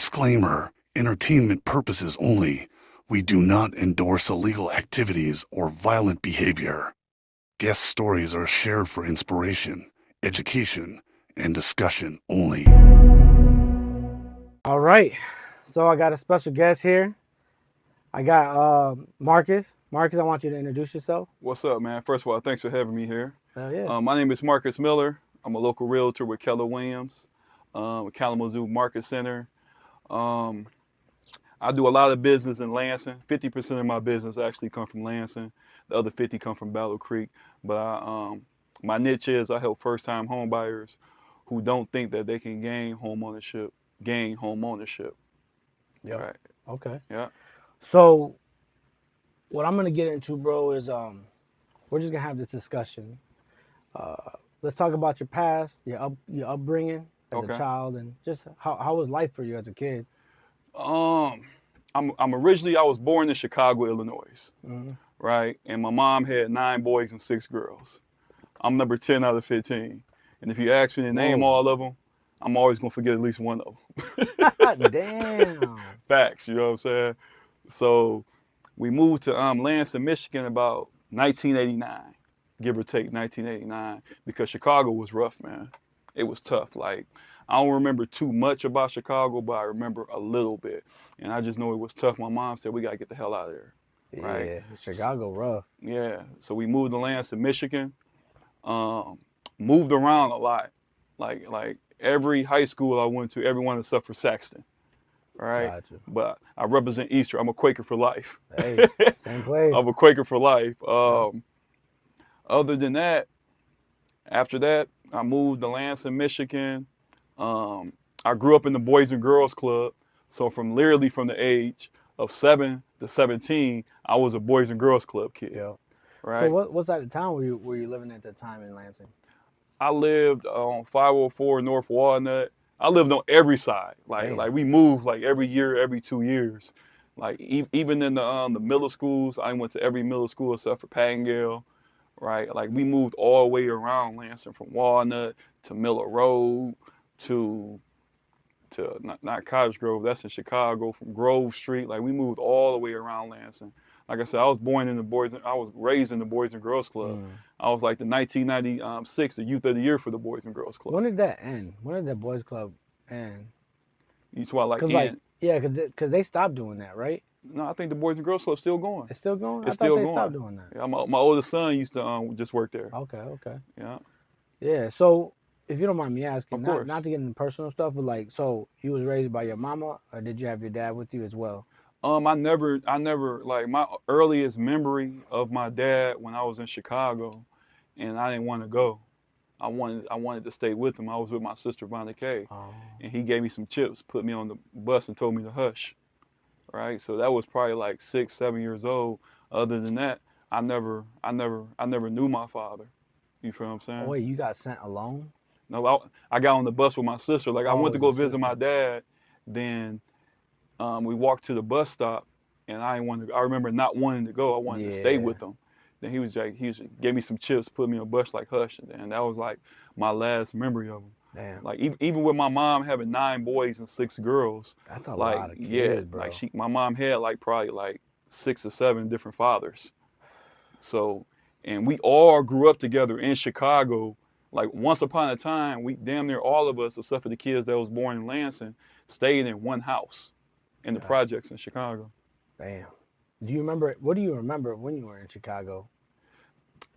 Disclaimer, entertainment purposes only. We do not endorse illegal activities or violent behavior. Guest stories are shared for inspiration, education, and discussion only. All right. So I got a special guest here. I got Marcus. Marcus, I want you to introduce yourself. What's up, man? First of all, thanks for having me here. Hell yeah. My name is Marcus Miller. I'm a local realtor with Keller Williams, with Kalamazoo Market Center. I do a lot of business in Lansing. 50% of my business actually come from Lansing. The other 50 come from Battle Creek. But my niche is I help first-time home buyers who don't think that they can gain home ownership. Yeah. Right. Okay. Yeah. So what I'm gonna get into, bro, is we're just gonna have this discussion. Let's talk about your past, your upbringing as Okay. a child, and just how was life for you as a kid. I'm originally, I was born in Chicago, Illinois, right? And my mom had 9 boys and 6 girls. I'm number 10 out of 15. And if you ask me to name all of them, I'm always gonna forget at least one of them. Damn. Facts, you know what I'm saying? So we moved to Lansing, Michigan about 1989, give or take 1989, because Chicago was rough, man. It was tough. Like, I don't remember too much about Chicago, but I remember a little bit. And I just know it was tough. My mom said, we got to get the hell out of there. Right? Yeah, Chicago rough. Yeah. So we moved to Lansing, Michigan. Moved around a lot. Like every high school I went to, everyone except for Saxton. Right? Gotcha. But I represent Easter. I'm a Quaker for life. Hey, same place. I'm a Quaker for life. Other than that, after that, I moved to Lansing, Michigan. I grew up in the Boys and Girls Club. So literally from the age of 7 to 17, I was a Boys and Girls Club kid. Yeah. Right. So what side of town were you living at the time in Lansing? I lived on 504 North Walnut. I lived on every side. Like we moved like every year, every 2 years. Like even in the middle schools, I went to every middle school except for Pangale. Right. Like we moved all the way around Lansing, from Walnut to Miller Road to not Cottage Grove, that's in Chicago, from Grove Street. Like we moved all the way around Lansing. Like I said, I was raised in the Boys and Girls Club. I was like the 1996, the Youth of the Year for the Boys and Girls Club. When did that end? When did that Boys Club end? You talk like end? Yeah, because they stopped doing that, right? No, I think the Boys and Girls Club's still going. It's still going? It's still they going. stopped doing that. Yeah, my oldest son used to just work there. Okay. Yeah. Yeah, so if you don't mind me asking, Of course. not to get into personal stuff, but like, so you was raised by your mama, or did you have your dad with you as well? I never, like, my earliest memory of my dad when I was in Chicago, and I didn't want to go. I wanted to stay with him. I was with my sister, Vonda Kay, and he gave me some chips, put me on the bus, and told me to hush. Right, so that was probably like 6, 7 years old. Other than that, I never knew my father. You feel what I'm saying? Oh, wait, you got sent alone? No, I got on the bus with my sister. Like I went to go visit sister. my dad. Then we walked to the bus stop, and I remember not wanting to go. I wanted to stay with him. Then he gave me some chips, put me on a bus, like hush, and that was like my last memory of him. Damn. Like even with my mom having 9 boys and 6 girls. That's a lot of kids, bro. Like my mom had probably 6 or 7 different fathers. So, and we all grew up together in Chicago. Like once upon a time, we damn near all of us, except for the kids that was born in Lansing, stayed in one house in the projects in Chicago. Damn. What do you remember when you were in Chicago?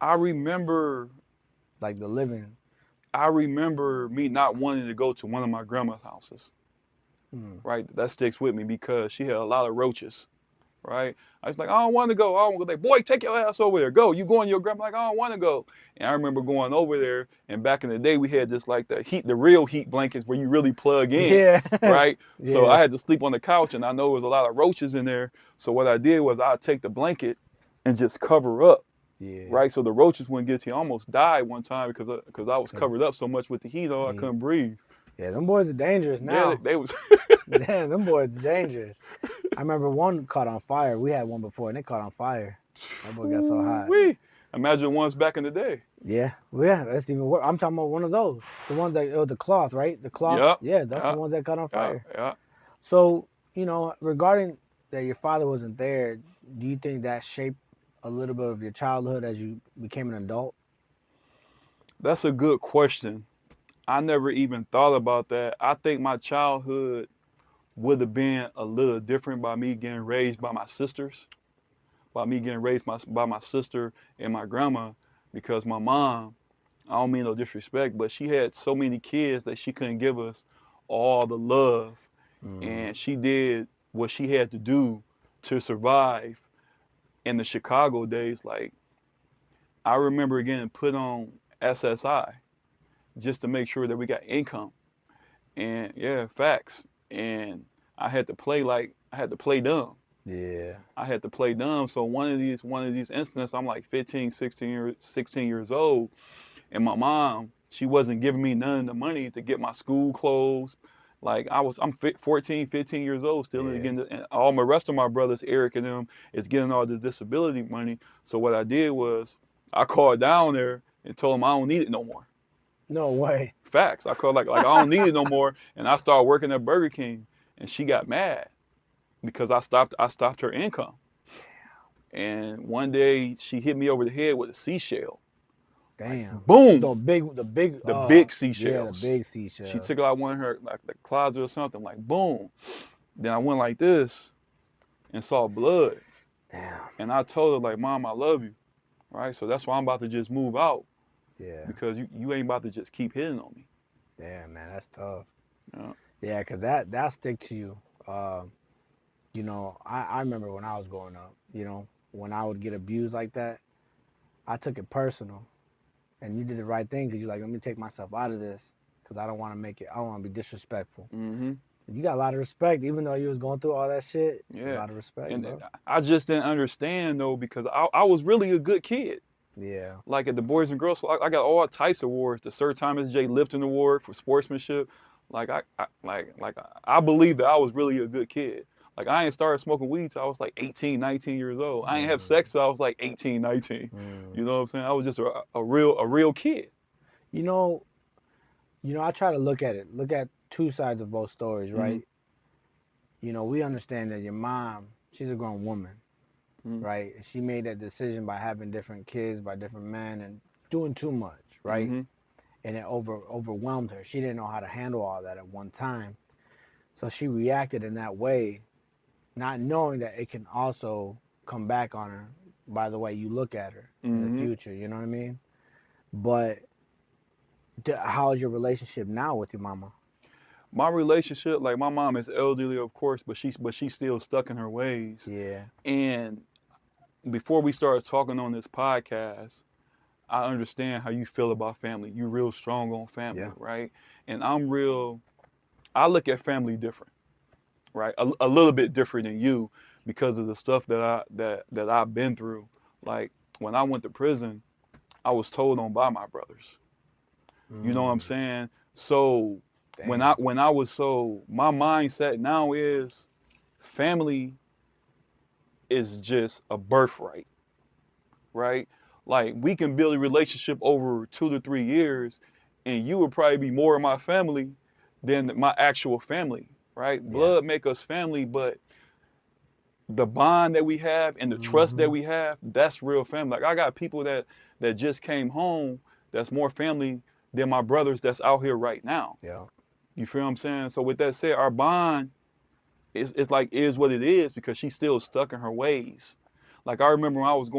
I remember, like, the living. I remember me not wanting to go to one of my grandma's houses. Right, that sticks with me because she had a lot of roaches. Right, I was like, I don't want to go. I don't want to go. Boy, take your ass over there. Go. You going to your grandma? Like, I don't want to go. And I remember going over there. And back in the day, we had just like the real heat blankets where you really plug in. Yeah. Right. Yeah. So I had to sleep on the couch, and I know there was a lot of roaches in there. So what I did was I'd take the blanket and just cover up. Yeah. Right. So the roaches wouldn't get to you. I almost died one time because I was covered up so much with the heat on, I couldn't breathe. Yeah, them boys are dangerous now. Yeah, they was. Damn, them boys are dangerous. I remember one caught on fire. We had one before, and it caught on fire. That boy got so hot. Imagine ones back in the day. Yeah, well, yeah, that's even worse. I'm talking about one of those. The ones that, the cloth, right? The cloth. Yep. Yeah, that's the ones that caught on fire. Yeah. So, you know, regarding that your father wasn't there, do you think that shaped a little bit of your childhood as you became an adult? That's a good question. I never even thought about that. I think my childhood would have been a little different by me getting raised by my sisters, by me getting raised by my sister and my grandma, because my mom, I don't mean no disrespect, but she had so many kids that she couldn't give us all the love. And she did what she had to do to survive in the Chicago days. Like, I remember getting put on SSI just to make sure that we got income. And yeah, facts. And I had to play dumb. Yeah. I had to play dumb. So one of these incidents, I'm like 15, 16 years old, and my mom, she wasn't giving me none of the money to get my school clothes. Like I'm 14, 15 years old, still Yeah. getting, and all my rest of my brothers, Eric and them, is getting all this disability money. So what I did was I called down there and told them I don't need it no more. No way. Facts. I called like I don't need it no more, and I started working at Burger King, and she got mad because I stopped her income. And one day she hit me over the head with a seashell. Like Damn. boom, The big the big yeah, the seashells. big She seashell. took it out one of her like the closet or something, like boom. Then I went like this and saw blood. Damn. And I told her, like, Mom, I love you. Right? So that's why I'm about to just move out, Yeah. because you ain't about to just keep hitting on me. Damn, man, that's tough. Yeah. Yeah, cause that stick to you. You know, I remember when I was growing up. You know, when I would get abused like that, I took it personal, and you did the right thing because you're like, let me take myself out of this because I don't want to make it. I don't want to be disrespectful. Mm-hmm. You got a lot of respect, even though you was going through all that shit. A Yeah. lot of respect, And bro. I just didn't understand though, because I was really a good kid. Yeah. Like at the Boys and Girls, I got all types of awards. The Sir Thomas J. Lipton Award for sportsmanship. Like I believe that I was really a good kid. Like I ain't started smoking weed till I was like 18, 19 years old. I ain't have sex till I was like 18, 19. You know what I'm saying? I was just a real kid. You know, I try to look at two sides of both stories, Mm-hmm. right? You know, we understand that your mom, she's a grown woman, Mm-hmm. right? She made that decision by having different kids, by different men, and doing too much, right? Mm-hmm. And it overwhelmed her. She didn't know how to handle all that at one time, so she reacted in that way, not knowing that it can also come back on her by the way you look at her in the Mm-hmm. future. You know what I mean? But how's your relationship now with your mama? My relationship, like my mom is elderly, of course, but she's still stuck in her ways. Yeah. And before we started talking on this podcast, I understand how you feel about family. You're real strong on family, Yeah. right? And I look at family different, right? A little bit different than you because of the stuff that I've been through. Like when I went to prison, I was told on by my brothers. You know what I'm saying? So Damn. my mindset now is family is just a birthright, right? Like we can build a relationship over 2 to 3 years, and you would probably be more of my family than my actual family, right? Yeah. Blood make us family, but the bond that we have and the trust that we have, that's real family. Like I got people that just came home that's more family than my brothers that's out here right now. Yeah. You feel what I'm saying? So with that said, our bond is like is what it is because she's still stuck in her ways. Like I remember when I was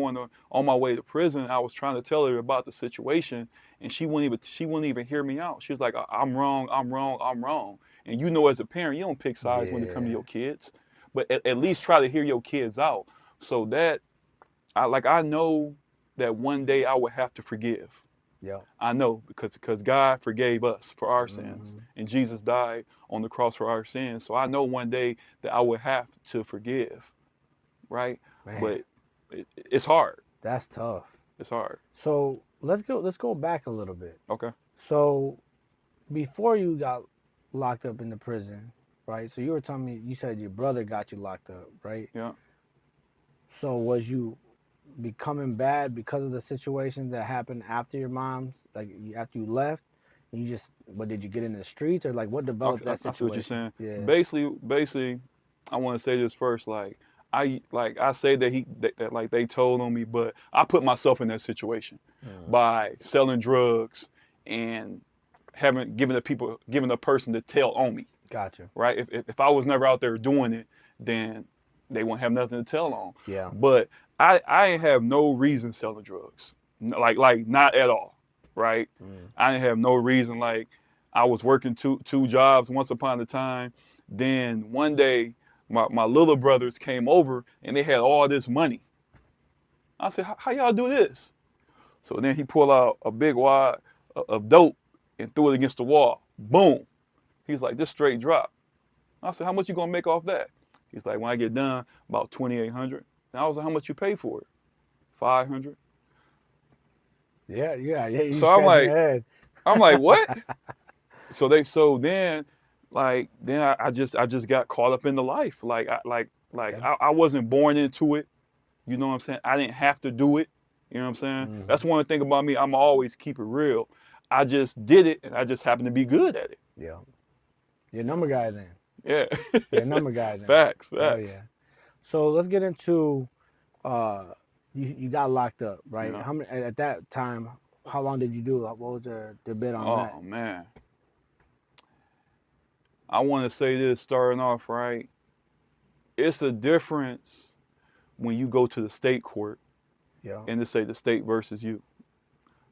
on my way to prison, I was trying to tell her about the situation, and she wouldn't even hear me out. She was like, "I'm wrong, I'm wrong, I'm wrong." And you know, as a parent, you don't pick sides when it comes to Yeah. your kids, but at least try to hear your kids out. So that I know that one day I would have to forgive. Yeah. I know because God forgave us for our sins, and Jesus died on the cross for our sins. So I know one day that I would have to forgive, right? Man, But it's hard. that's tough. It's hard. So let's go back a little bit. Okay. So before you got locked up in the prison, right? So you were telling me you said your brother got you locked up, right? Yeah. So was you becoming bad because of the situations that happened after your mom's, like after you left? What did you get in the streets or like what developed that I see what you're situation? saying. Yeah. Basically, I want to say this first. I say that like they told on me, but I put myself in that situation by selling drugs and giving a person to tell on me. Gotcha. Right? If I was never out there doing it, then they wouldn't have nothing to tell on. Yeah. But I ain't have no reason selling drugs. Like not at all. Right? I didn't have no reason. Like I was working two jobs once upon a time. Then one day my little brothers came over and they had all this money. I said, how y'all do this? So then he pulled out a big wad of dope and threw it against the wall. Boom. He's like, this straight drop. I said, how much you gonna make off that? He's like, when I get done, about 2,800. And I was like, how much you pay for it? 500. Yeah. You So I'm scratching like, your head. what? So then I just got caught up in the life. I wasn't born into it. You know what I'm saying? I didn't have to do it. You know what I'm saying? That's one thing about me. I'm always keep it real. I just did it and I just happened to be good at it. Yeah. You're a number guy then. Yeah. You're a number guy then. Facts. Oh yeah. So let's get into you got locked up, right? Yeah. How many at that time? How long did you do? What was the bid on that? Oh man. I want to say this starting off, right? It's a difference when you go to the state court Yeah. and they say the state versus you.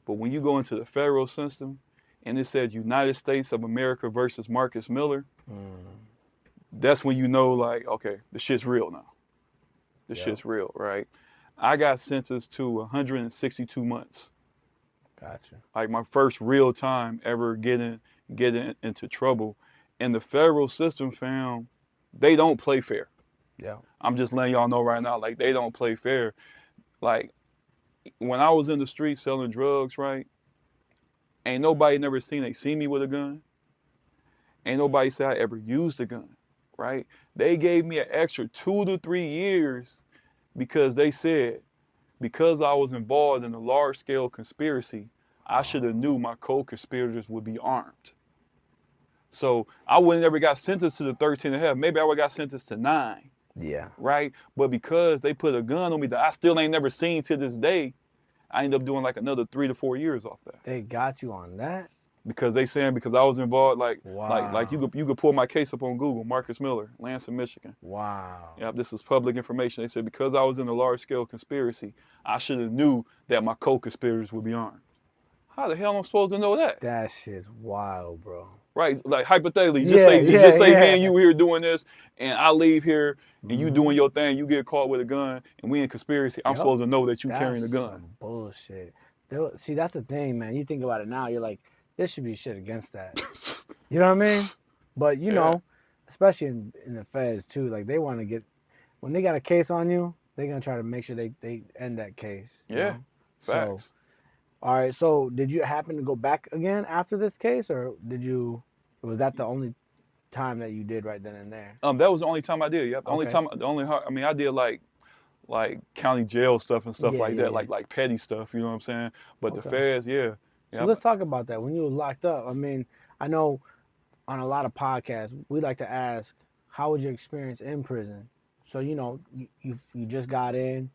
But when you go into the federal system and it says United States of America versus Marcus Miller, that's when you know, like, okay, the shit's real now. The shit's real, right? I got sentenced to 162 months. Gotcha. Like my first real time ever getting into trouble. And the federal system found they don't play fair. Yeah. I'm just letting y'all know right now, like they don't play fair. Like when I was in the street selling drugs, right? Ain't nobody never seen me with a gun. Ain't nobody said I ever used a gun, right? They gave me an extra 2 to 3 years because they said, because I was involved in a large scale conspiracy, I should have knew my co-conspirators would be armed. So I wouldn't ever got sentenced to the 13 and a half. Maybe I would got sentenced to 9. Yeah. Right? But because they put a gun on me that I still ain't never seen to this day, I ended up doing like another 3 to 4 years off that. They got you on that? Because they saying because I was involved, Wow. like you could pull my case up on Google, Marcus Miller, Lansing, Michigan. Wow. Yep, this is public information. They said because I was in a large scale conspiracy, I should have knew that my co-conspirators would be armed. How the hell am I supposed to know that? That shit's wild, bro. Right, like hypothetically, Yeah, just say yeah. me and you here doing this, and I leave here, and you doing your thing, you get caught with a gun, and we in conspiracy. I'm supposed to know that you carrying a gun. That's some bullshit. See, that's the thing, man. You think about it now, you're like, there should be shit against that. You know what I mean? But you know, especially in the feds too, like they want to get, when they got a case on you, they're gonna try to make sure they end that case. Yeah, facts. So, all right. So, did you happen to go back again after this case, or was that the only time that you did right then and there? That was the only time I did. Yep. I mean, I did like county jail stuff and stuff like that, like petty stuff. You know what I'm saying? But the feds, yeah. So let's talk about that. When you were locked up, I mean, I know on a lot of podcasts we like to ask, how was your experience in prison? So you know, you just got in,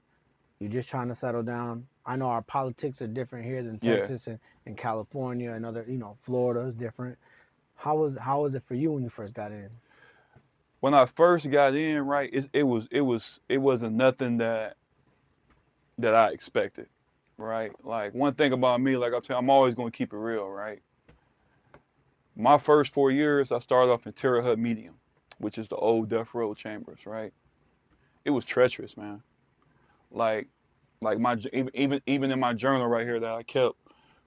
you're just trying to settle down. I know our politics are different here than Texas and California and other, you know, Florida is different. How was it for you when you first got in? When I first got in, right, it wasn't nothing that I expected, right? Like one thing about me, like I'm always gonna keep it real, right? My first 4 years, I started off in Terre Haute Medium, which is the old death row chambers, right? It was treacherous, man. Like my even in my journal right here that I kept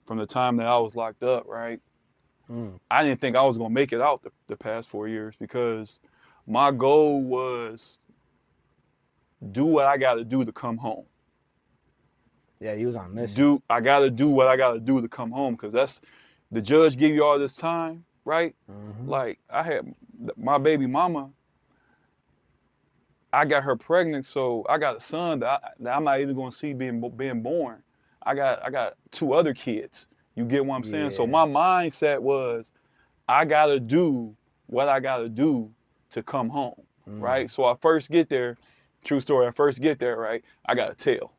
from the time that I was locked up, right? I didn't think I was gonna make it out the past 4 years because my goal was do what I gotta do to come home. Yeah, you was on a mission. I gotta do what I gotta do to come home because that's the judge give you all this time, right? Like I had my baby mama, I got her pregnant, so I got a son that I'm not even gonna see being born. I got 2 other kids You get what I'm saying? So Yeah. my mindset was, I gotta do what I gotta do to come home, right? So I first get there, true story, I first get there, right? I got a tail.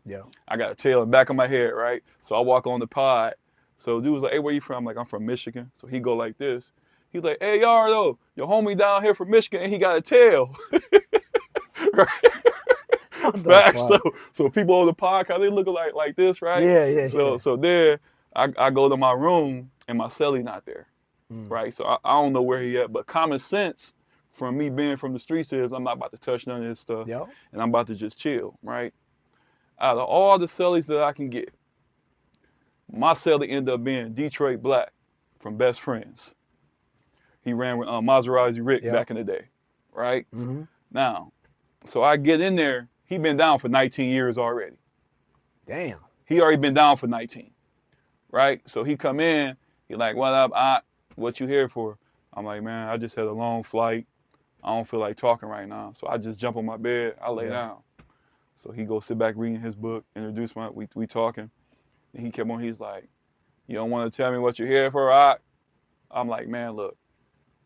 Yeah. I got a tail in the back of my head, right? So I walk on the pod. So dude was like, hey, where you from? I'm like, I'm from Michigan. So he go like this. He's like, hey, Yardo, your homie down here from Michigan and he got a tail. Right? What the Facts. fuck? So people on the podcast, they look like this, right? Yeah. So there, I go to my room and my cellie not there, right? So I don't know where he at, but common sense from me being from the streets is I'm not about to touch none of his stuff, Yep. and I'm about to just chill, right? Out of all the cellies that I can get, my cellie ended up being Detroit Black from Best Friends. He ran with Maserati Rick Yep. back in the day, right? Mm-hmm. Now, so I get in there. He been down for 19 years already. Damn. He already been down for 19, right? So he come in. He like, what up, what you here for? I'm like, man, I just had a long flight. I don't feel like talking right now. So I just jump on my bed. I lay down. So he go sit back reading his book, introduce we talking. And he kept on, he's like, you don't want to tell me what you're here for, I'm like, man, look,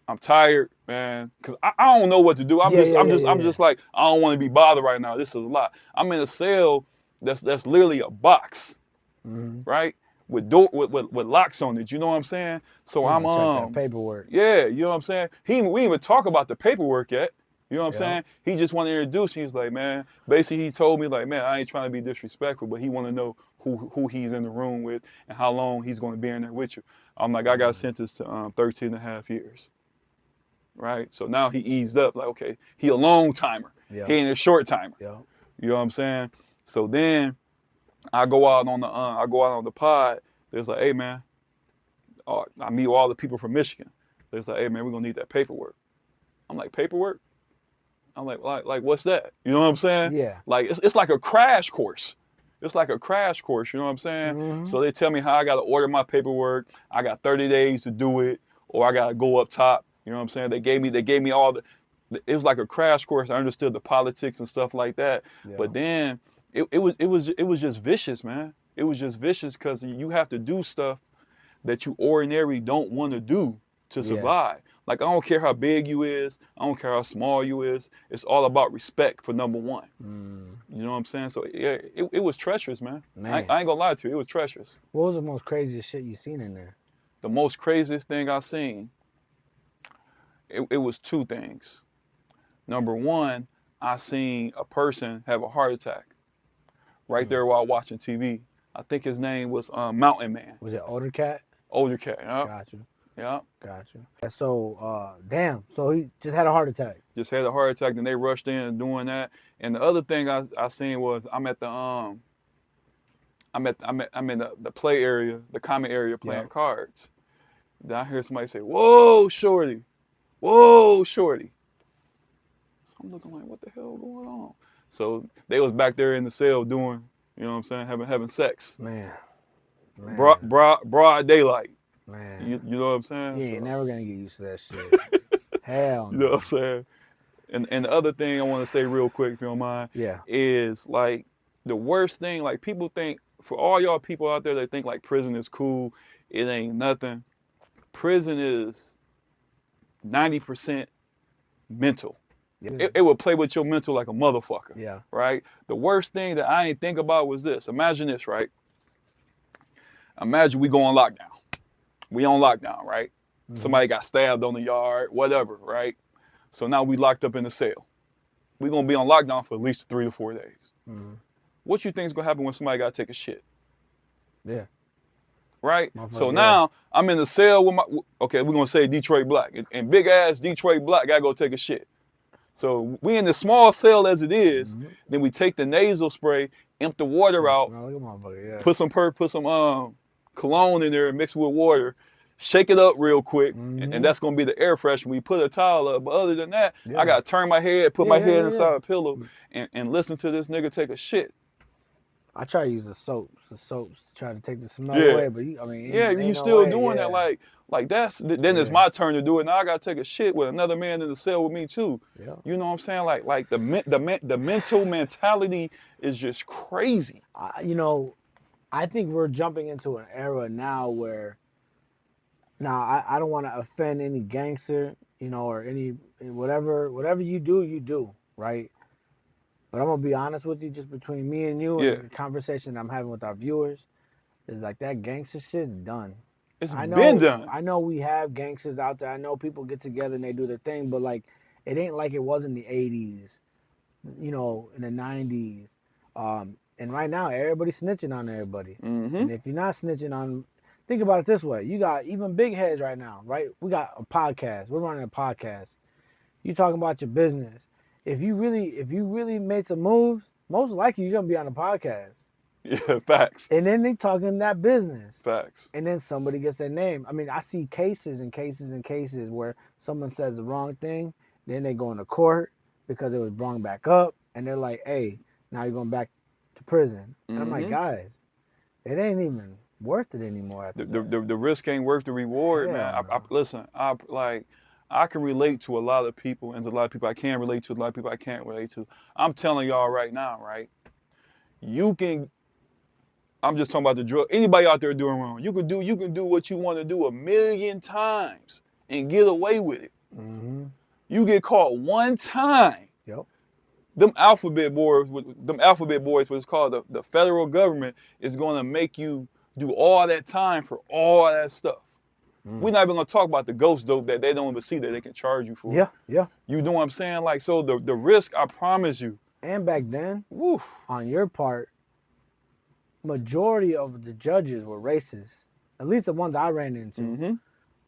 I'm tired, man, because I don't know what to do. I'm just like, I don't want to be bothered right now. This is a lot. I'm in a cell that's literally a box, right? With locks on it. You know what I'm saying? So I'm check that paperwork. Yeah, you know what I'm saying? We didn't even talk about the paperwork yet. You know what I'm saying? He just wanted to introduce. He's like, man, basically he told me like, man, I ain't trying to be disrespectful, but he want to know who he's in the room with and how long he's going to be in there with you. I'm like, I got sentenced to 13 and a half years. Right? So now he eased up, like, okay, he a long timer. Yeah. He ain't a short timer. Yeah. You know what I'm saying? So then I go out on the pod. There's like, hey man, I meet all the people from Michigan. There's like, hey man, we're gonna need that paperwork. I'm like, paperwork? I'm like what's that? You know what I'm saying? Yeah. Like it's like a crash course. It's like a crash course, you know what I'm saying? So they tell me how I gotta order my paperwork. I got 30 days to do it, or I gotta go up top. You know what I'm saying? They gave me all it was like a crash course. I understood the politics and stuff like that. Yeah. But then it was just vicious, man. It was just vicious because you have to do stuff that you ordinarily don't want to do to survive. Like, I don't care how big you is. I don't care how small you is. It's all about respect for number one. You know what I'm saying? So, yeah, it was treacherous, man. I ain't gonna lie to you. It was treacherous. What was the most craziest shit you seen in there? The most craziest thing I seen, it was two things. Number one, I seen a person have a heart attack right there while watching TV. I think his name was Mountain Man. Was it older cat? Older cat, yeah. Got you. Yeah. Got you. So, damn. So he just had a heart attack. Just had a heart attack, then they rushed in and doing that. And the other thing I seen was I'm at the I'm in the play area, the common area playing cards. Then I hear somebody say, "Whoa, shorty. Whoa, shorty." So I'm looking like, what the hell going on? So they was back there in the cell doing, you know what I'm saying, having sex. Man. Broad daylight. Man. You know what I'm saying? You ain't never gonna get used to that shit. Hell no. You know what I'm saying? And the other thing I want to say real quick, if you don't mind, is like the worst thing, like people think, for all y'all people out there that think like prison is cool, it ain't nothing. Prison is 90% mental. Yeah. It will play with your mental like a motherfucker. Yeah. Right? The worst thing that I ain't think about was this. Imagine this, right? Imagine we go on lockdown. We on lockdown, right? Somebody got stabbed on the yard, whatever, right? So now we locked up in the cell. We're going to be on lockdown for at least 3 to 4 days. What you think is going to happen when somebody got to take a shit? Yeah. Right? So now I'm in the cell with we're going to say Detroit Black. And big ass Detroit Black got to go take a shit. So we in the small cell as it is, then we take the nasal spray, empty the water out, put some cologne in there and mix it with water, shake it up real quick, and that's gonna be the air freshener. We put a towel up, but other than that, I gotta turn my head, put my head inside a pillow, and listen to this nigga take a shit. I try to use the soaps to try to take the smell away, but you still doing that, like that's then it's my turn to do it. Now I gotta take a shit with another man in the cell with me too. Yeah. You know what I'm saying? Like the mental mentality is just crazy. I think we're jumping into an era now where now I don't want to offend any gangster, you know, or any whatever you do, right? But I'm gonna be honest with you, just between me and you Yeah, and the conversation I'm having with our viewers, is like that gangster shit's done. it's I been know done. I know we have gangsters out there. I know people get together and they do their thing, but like it ain't like it was in the 80s, you know, in the 90s. And right now everybody's snitching on everybody. Mm-hmm. And if you're not snitching on, think about it this way. You got even big heads right now, right? We got a podcast. We're running a podcast. You talking about your business. If you really made some moves, most likely you're gonna be on a podcast. Yeah, facts. And then they talking that business. Facts. And then somebody gets their name. I mean, I see cases and cases and cases where someone says the wrong thing, then they go into court because it was brought back up, and they're like, hey, now you're going back to prison. And I'm like, Mm-hmm. guys, it ain't even worth it anymore after that. The risk ain't worth the reward, man. Hell no. Listen, I can relate to a lot of people, and to a lot of people I can relate to, a lot of people I can't relate to. I'm telling y'all right now, right? You can. I'm just talking about the drug. Anybody out there doing wrong, you can do what you want to do 1,000,000 times and get away with it. Mm-hmm. You get caught one time. Yep. Them alphabet boys, what's called the federal government, is going to make you do all that time for all that stuff. We're not even gonna talk about the ghost dope that they don't even see that they can charge you for. Yeah, yeah. You know what I'm saying? Like, so the risk, I promise you. And back then, Woo. on your part, majority of the judges were racist. At least the ones I ran into. Mm-hmm.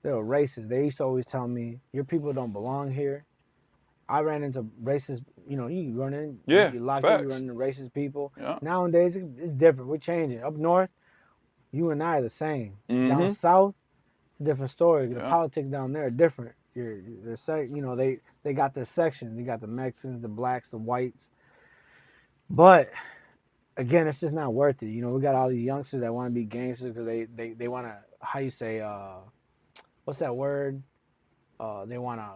They were racist. They used to always tell me, your people don't belong here. I ran into racist, you know, you run in, Yeah, you lock in, you facts. run into racist people. Yeah. Nowadays, it's different. We're changing. Up north, you and I are the same. Down Mm-hmm. south, it's a different story. The Yeah. politics down there are different. You know, they got their sections. They got the Mexicans, the blacks, the whites. But again, it's just not worth it. You know, we got all these youngsters that want to be gangsters because they want to, how you say, what's that word? They want to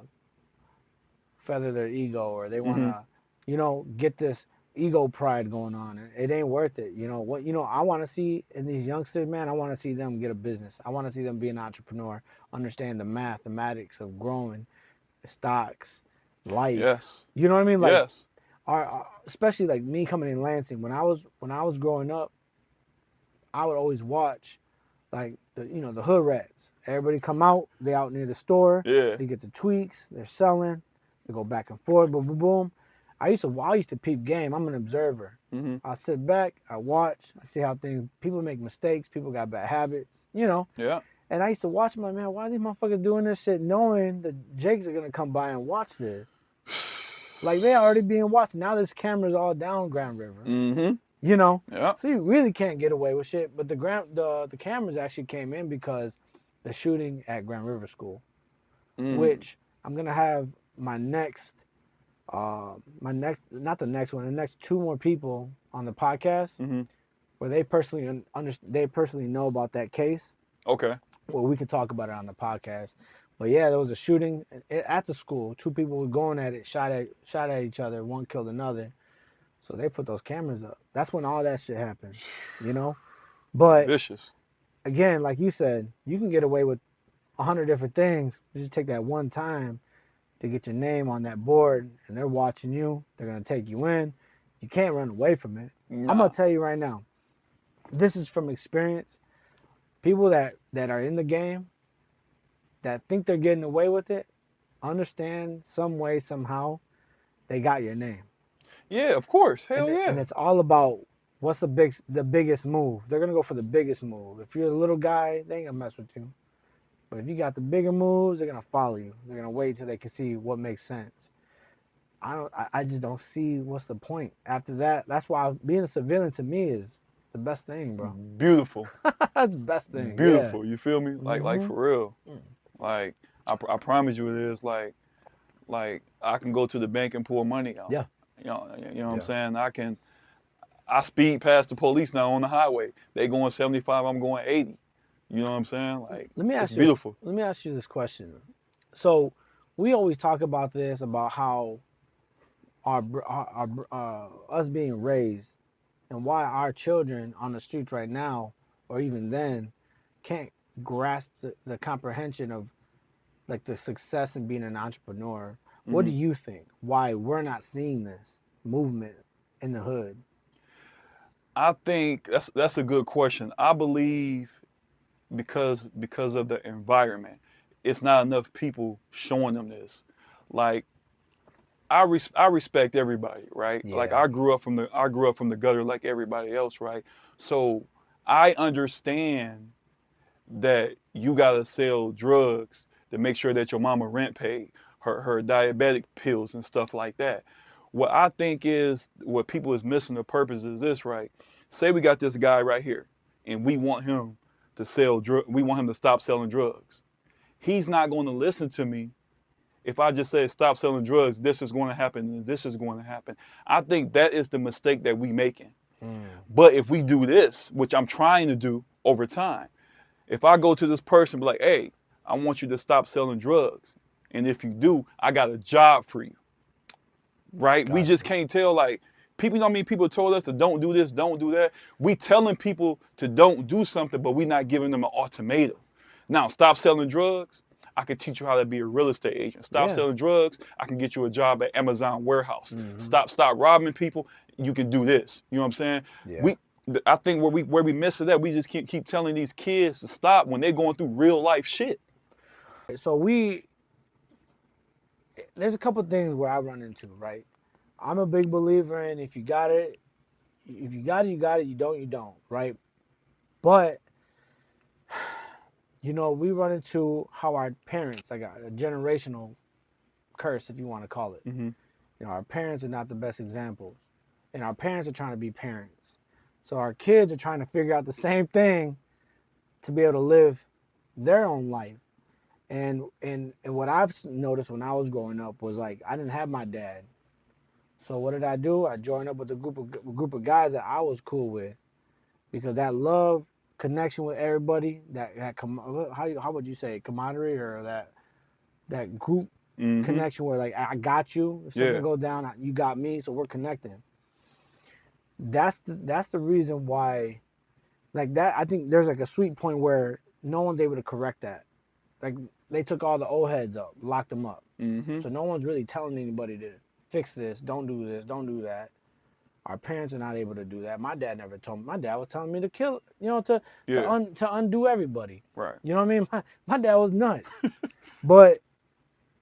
feather their ego, or they want to, you know, get this ego pride going on. It ain't worth it. You know what? You know, I want to see in these youngsters, man. I want to see them get a business. I want to see them be an entrepreneur, understand the mathematics of growing stocks, life. Yes. You know what I mean? Like, Yes. especially like me coming in Lansing. When I was growing up, I would always watch like the hood rats. Everybody come out, they out near the store, Yeah. they get the tweaks, they're selling, they go back and forth, boom, boom, boom. I used to peep game. I'm an observer. Mm-hmm. I sit back, I watch, I see how people make mistakes, people got bad habits, you know. Yeah. And I used to watch them like, man, why are these motherfuckers doing this shit knowing that Jakes are gonna come by and watch this? Like, they already being watched. Now this camera's all down Grand River. Mm-hmm. You know? Yeah. So you really can't get away with shit. But the cameras actually came in because the shooting at Grand River School, which I'm gonna have the next two more people on the podcast where they personally know about that case. Okay. Well, we could talk about it on the podcast. But yeah, there was a shooting at the school. Two people were going at it, shot at each other. One killed another. So they put those cameras up. That's when all that shit happened, you know? But Vicious. again, like you said, you can get away with 100 different things. You just take that one time to get your name on that board, and they're watching you. They're going to take you in. You can't run away from it. Nah. I'm going to tell you right now, this is from experience. People that are in the game, that think they're getting away with it, understand some way, somehow, they got your name. Yeah, of course. Hell yeah. And it's all about what's the biggest move. They're gonna go for the biggest move. If you're a little guy, they ain't gonna mess with you. But if you got the bigger moves, they're gonna follow you. They're gonna wait till they can see what makes sense. I just don't see what's the point. After that, that's why being a civilian to me is the best thing, bro. Beautiful. That's the best thing. Beautiful. Yeah. You feel me? Like for real. Like I promise you, it is like I can go to the bank and pull money out. Yeah. You know what I'm saying? I speed past the police now on the highway. They going 75, I'm going 80. You know what I'm saying? Like, it's beautiful. Let me ask you this question. So we always talk about this, about how our us being raised and why our children on the streets right now, or even then, can't grasp the comprehension of like the success in being an entrepreneur. What do you think? Why we're not seeing this movement in the hood? I think that's a good question. I believe because of the environment, it's not enough people showing them this. Like I respect everybody, right? Like Yeah. I grew up from the gutter like everybody else, right? So I understand that you gotta sell drugs to make sure that your mama rent paid, her diabetic pills and stuff like that. What I think is what people is missing the purpose is this, right? Say we got this guy right here, and we want him to sell drug. We want him to stop selling drugs. He's not going to listen to me if I just say stop selling drugs. This is going to happen, and this is going to happen. I think that is the mistake that we making. But if we do this, which I'm trying to do over time, if I go to this person and be like, hey, I want you to stop selling drugs. And if you do, I got a job for you. Right? We just can't tell like people, you know what I mean? People told us to don't do this, don't do that. We telling people to don't do something, but we not giving them an ultimatum. Now, stop selling drugs. I can teach you how to be a real estate agent. Stop Yeah. selling drugs. I can get you a job at Amazon warehouse. Stop robbing people. You can do this. You know what I'm saying? Yeah. I think where we miss it that we just keep telling these kids to stop when they're going through real life shit. So there's a couple things where I run into, right? I'm a big believer in if you got it, you got it, you got it. You don't, you don't, right? But we run into how our parents, like a generational curse, if you want to call it. Our parents are not the best examples, and our parents are trying to be parents. So our kids are trying to figure out the same thing to be able to live their own life. And what I've noticed when I was growing up was like I didn't have my dad. So what did I do? I joined up with a group of guys that I was cool with, because that love connection with everybody, how would you say, camaraderie, or that group connection where like I got you. If something goes down, you got me. So we're connecting. That's the reason why, like that. I think there's like a sweet point where no one's able to correct that. Like they took all the old heads up, locked them up. So no one's really telling anybody to fix this, don't do this, don't do that. Our parents are not able to do that. My dad never told me. My dad was telling me to kill, to undo everybody. Right. You know what I mean? My dad was nuts. But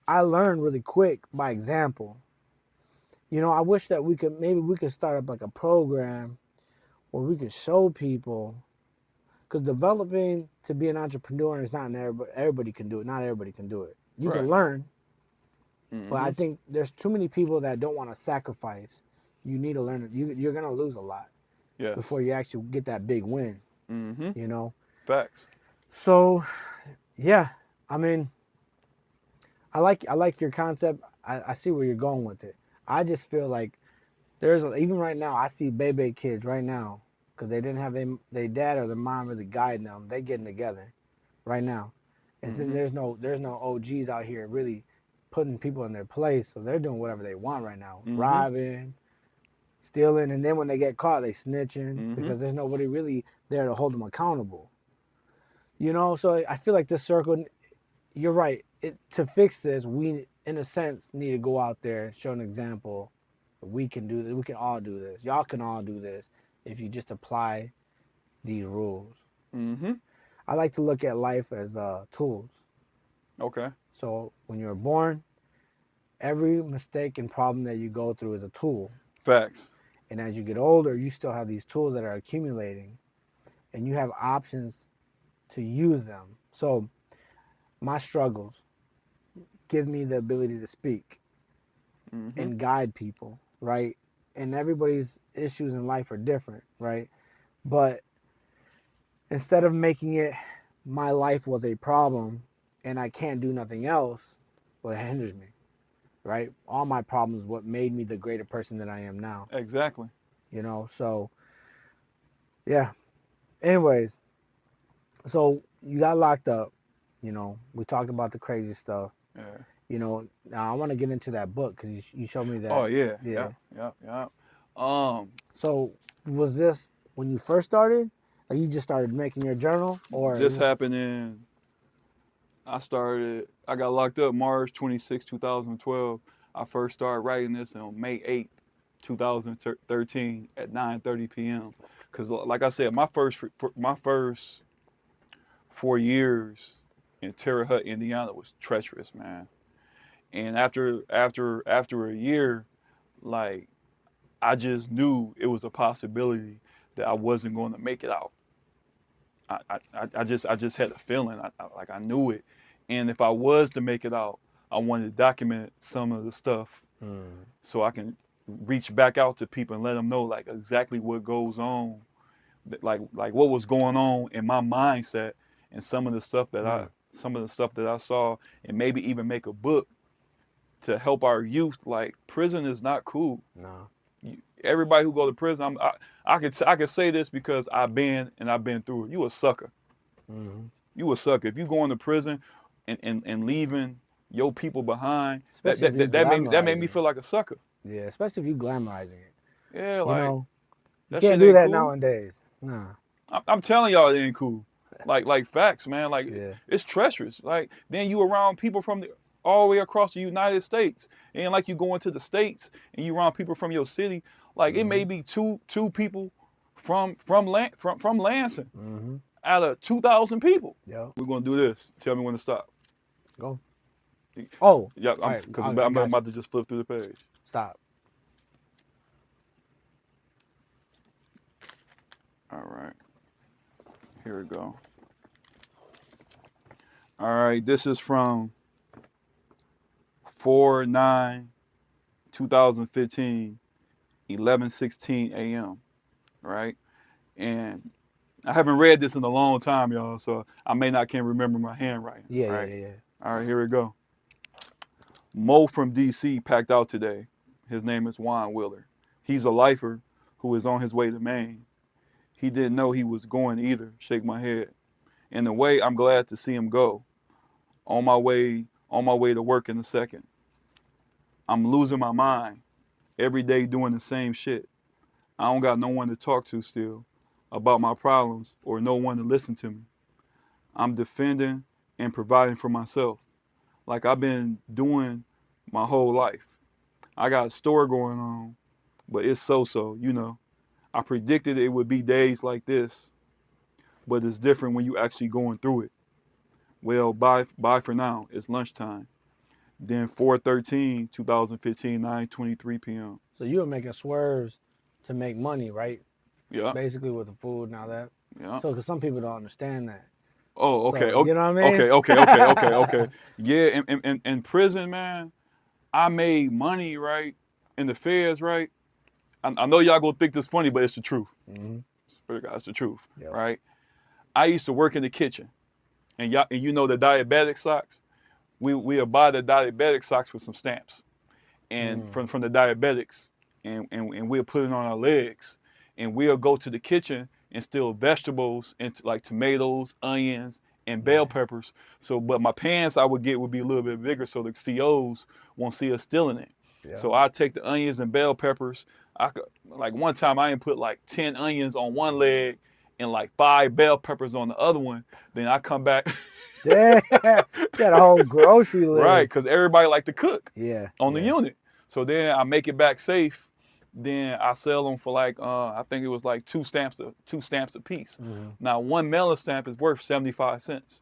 I learned really quick by example. I wish that we could start up like a program where we could show people, because developing to be an entrepreneur is not everybody can do it. Not everybody can do it. You can learn, but I think there's too many people that don't want to sacrifice. You need to learn it. You're gonna lose a lot before you actually get that big win. Facts. So, yeah, I mean, I like your concept. I see where you're going with it. I just feel like even right now, I see baby kids right now, because they didn't have their dad or their mom really guiding them. They getting together right now, and then there's no OGs out here really putting people in their place. So they're doing whatever they want right now, robbing, stealing, and then when they get caught, they snitching because there's nobody really there to hold them accountable. So I feel like this circle. You're right. To fix this, we, in a sense, need to go out there, show an example. We can do this. We can all do this. Y'all can all do this if you just apply these rules. I like to look at life as tools. Okay. So when you're born, every mistake and problem that you go through is a tool. Facts. And as you get older, you still have these tools that are accumulating, and you have options to use them. So my struggles give me the ability to speak and guide people, right? And everybody's issues in life are different, right? But instead of making it my life was a problem and I can't do nothing else, well, it hinders me, right? All my problems what made me the greater person that I am now. Exactly. So yeah. Anyways, so you got locked up, we talked about the crazy stuff. Yeah. Now I want to get into that book because you showed me that. Oh yeah. Yeah. Yeah. Yeah. Yeah. So was this when you first started? Or you just started making your journal, or This is this, happened I got locked up March 26, 2012. I first started writing this on May 8th, 2013 at 9:30 p.m. Because like I said, my first 4 years in Terre Haute, Indiana was treacherous, man. And after a year, like I just knew it was a possibility that I wasn't going to make it out. I just had a feeling. I knew it. And if I was to make it out, I wanted to document some of the stuff so I can reach back out to people and let them know like exactly what goes on, like what was going on in my mindset and some of the stuff that I saw, and maybe even make a book to help our youth. Like prison is not cool. no? Everybody who go to prison, I could say this because I've been through it. You a sucker. You a sucker. If you go into prison and leaving your people behind, Especially if you that made me glamorizing it. feel like a sucker. Yeah, especially if you glamorizing it. Yeah, You like know, you that can't shit do ain't that cool. nowadays. Nah. I'm telling y'all it ain't cool. Like facts, man. Like Yeah. it's treacherous. Like then you around people from all the way across the United States. And like you go into the States and you around people from your city. Like it may be two people from Lansing out of 2,000 people. Yo, We're gonna do this. Tell me when to stop. go. Oh, Yeah, all right. because I I'm got you. about to just flip through the page. Stop. All right, here we go. All right, this is from 4/9/2015, 11:16 a.m. Right, and I haven't read this in a long time, y'all, so I may not can remember my handwriting. Yeah, Right. yeah. All right, here we go. Mo from DC packed out today. His name is Juan Wheeler. He's a lifer who is on his way to Maine. He didn't know he was going either. Shake my head. In a way, I'm glad to see him go. On my way to work in a second. I'm losing my mind. Every day doing the same shit. I don't got no one to talk to still about my problems or no one to listen to me. I'm defending and providing for myself like I've been doing my whole life. I got a store going on, but it's so, you know. I predicted it would be days like this, but it's different when you actually going through it. Well, bye for now. It's lunchtime. Then 4/13/2015, 9:23 p.m. So you were making swerves to make money, right? Yeah, Basically with the food and all that. yeah. So, because some people don't understand that. Oh, okay, So, okay, you know what I mean? okay. Yeah, in prison, man, I made money, right? In the feds, right? I know y'all gonna think this funny, but it's the truth. Swear to God, it's the truth, Yep. right? I used to work in the kitchen, and you know the diabetic socks. We'll buy the diabetic socks with some stamps, and from the diabetics, and we'll put it on our legs, and we'll go to the kitchen and steal vegetables and like tomatoes, onions, and bell peppers. So, but my pants I would get would be a little bit bigger, so the COs won't see us stealing it. Yeah. So I take the onions and bell peppers. I could, like one time I didn't put like 10 onions on one leg and like 5 bell peppers on the other one. Then I come back. Damn, you had a whole grocery list. Right, because everybody like to cook Yeah. on the unit. So then I make it back safe. Then I sell them for like I think it was like two stamps a piece. Now one mailing stamp is worth 75 cents.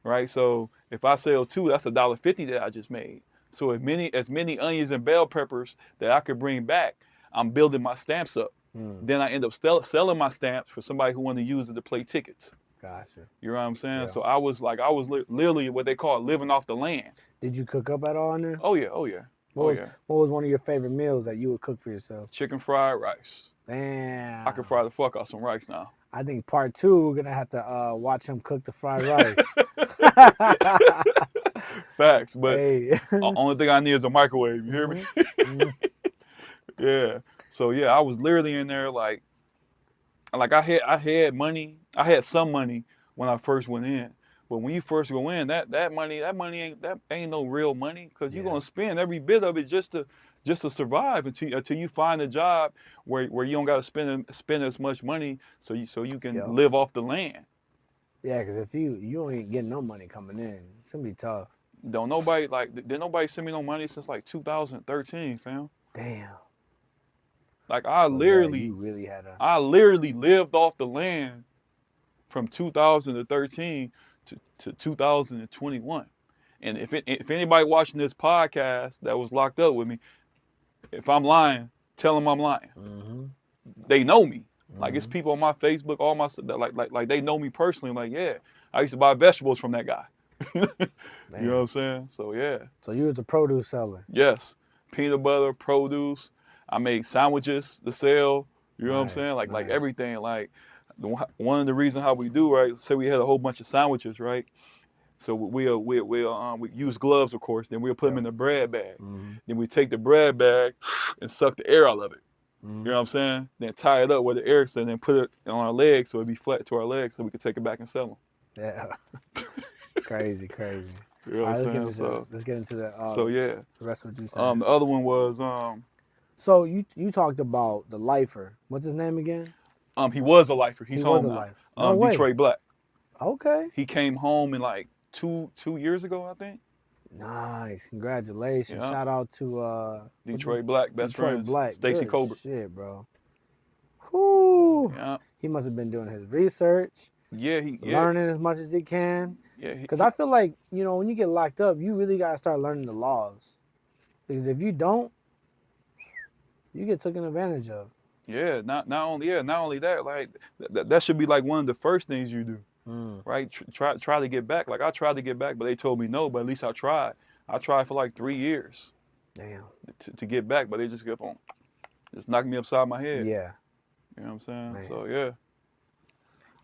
Right? So if I sell two, that's $1.50 that I just made. So as many onions and bell peppers that I could bring back, I'm building my stamps up. Then I end up selling my stamps for somebody who wanted to use it to play tickets. Gotcha. You know what I'm saying? Yeah. So I was literally what they call living off the land. Did you cook up at all in there? Oh yeah. What was one of your favorite meals that you would cook for yourself? Chicken fried rice. Damn. I can fry the fuck out some rice now. I think part 2 we're gonna have to watch him cook the fried rice. Facts, but Hey. only thing I need is a microwave. You hear me? Yeah. So yeah, I was literally in there like I had money. I had some money when I first went in. But when you first go in, that money ain't no real money because you're gonna spend every bit of it just just to survive until you find a job where you don't got to spend as much money so you can Yo. live off the land. Yeah, because if you ain't getting no money coming in, it's gonna be tough. Don't nobody did nobody send me no money since like 2013, fam. Damn. Like So yeah, you really had a. I literally lived off the land from 2013 to 2021. And if anybody watching this podcast that was locked up with me, if I'm lying, tell them I'm lying. Mm-hmm. They know me. Like it's people on my Facebook, all my like they know me personally. Like yeah, I used to buy vegetables from that guy. You know what I'm saying? So yeah. So you was a produce seller. Yes, peanut butter, produce. I make sandwiches to sell. You know what I'm saying? Like everything. Like one of the reasons how we do, right? Say we had a whole bunch of sandwiches, right? So we use gloves, of course. Then we'll put them in the bread bag. Then we take the bread bag and suck the air out of it. You know what I'm saying? Then tie it up where the air is, and then put it on our legs so it'd be flat to our legs, so we could take it back and sell them. Yeah. Crazy. You know what I'm saying? Let's get into the. The rest of what you said. The other one was So you talked about the lifer. What's his name again? he was a lifer. He's home was a now. lifer. No way. Detroit Black. Okay. He came home in like two years ago, I think. Nice. Congratulations. Yeah. Shout out to Detroit Black, best Detroit friends. Black. Stacy Good Colbert. shit, bro. Whoo. Yeah. He must have been doing his research. Yeah, learning as much as he can. Yeah. Because I feel like, when you get locked up, you really gotta start learning the laws. Because if you don't, you get taken advantage of. Yeah, not only that, like that should be like one of the first things you do. Right? Try to get back. Like I tried to get back, but they told me no, but at least I tried. I tried for like 3 years. Damn. To get back, but they just kept on knocking me upside my head. Yeah. You know what I'm saying? Man. So yeah.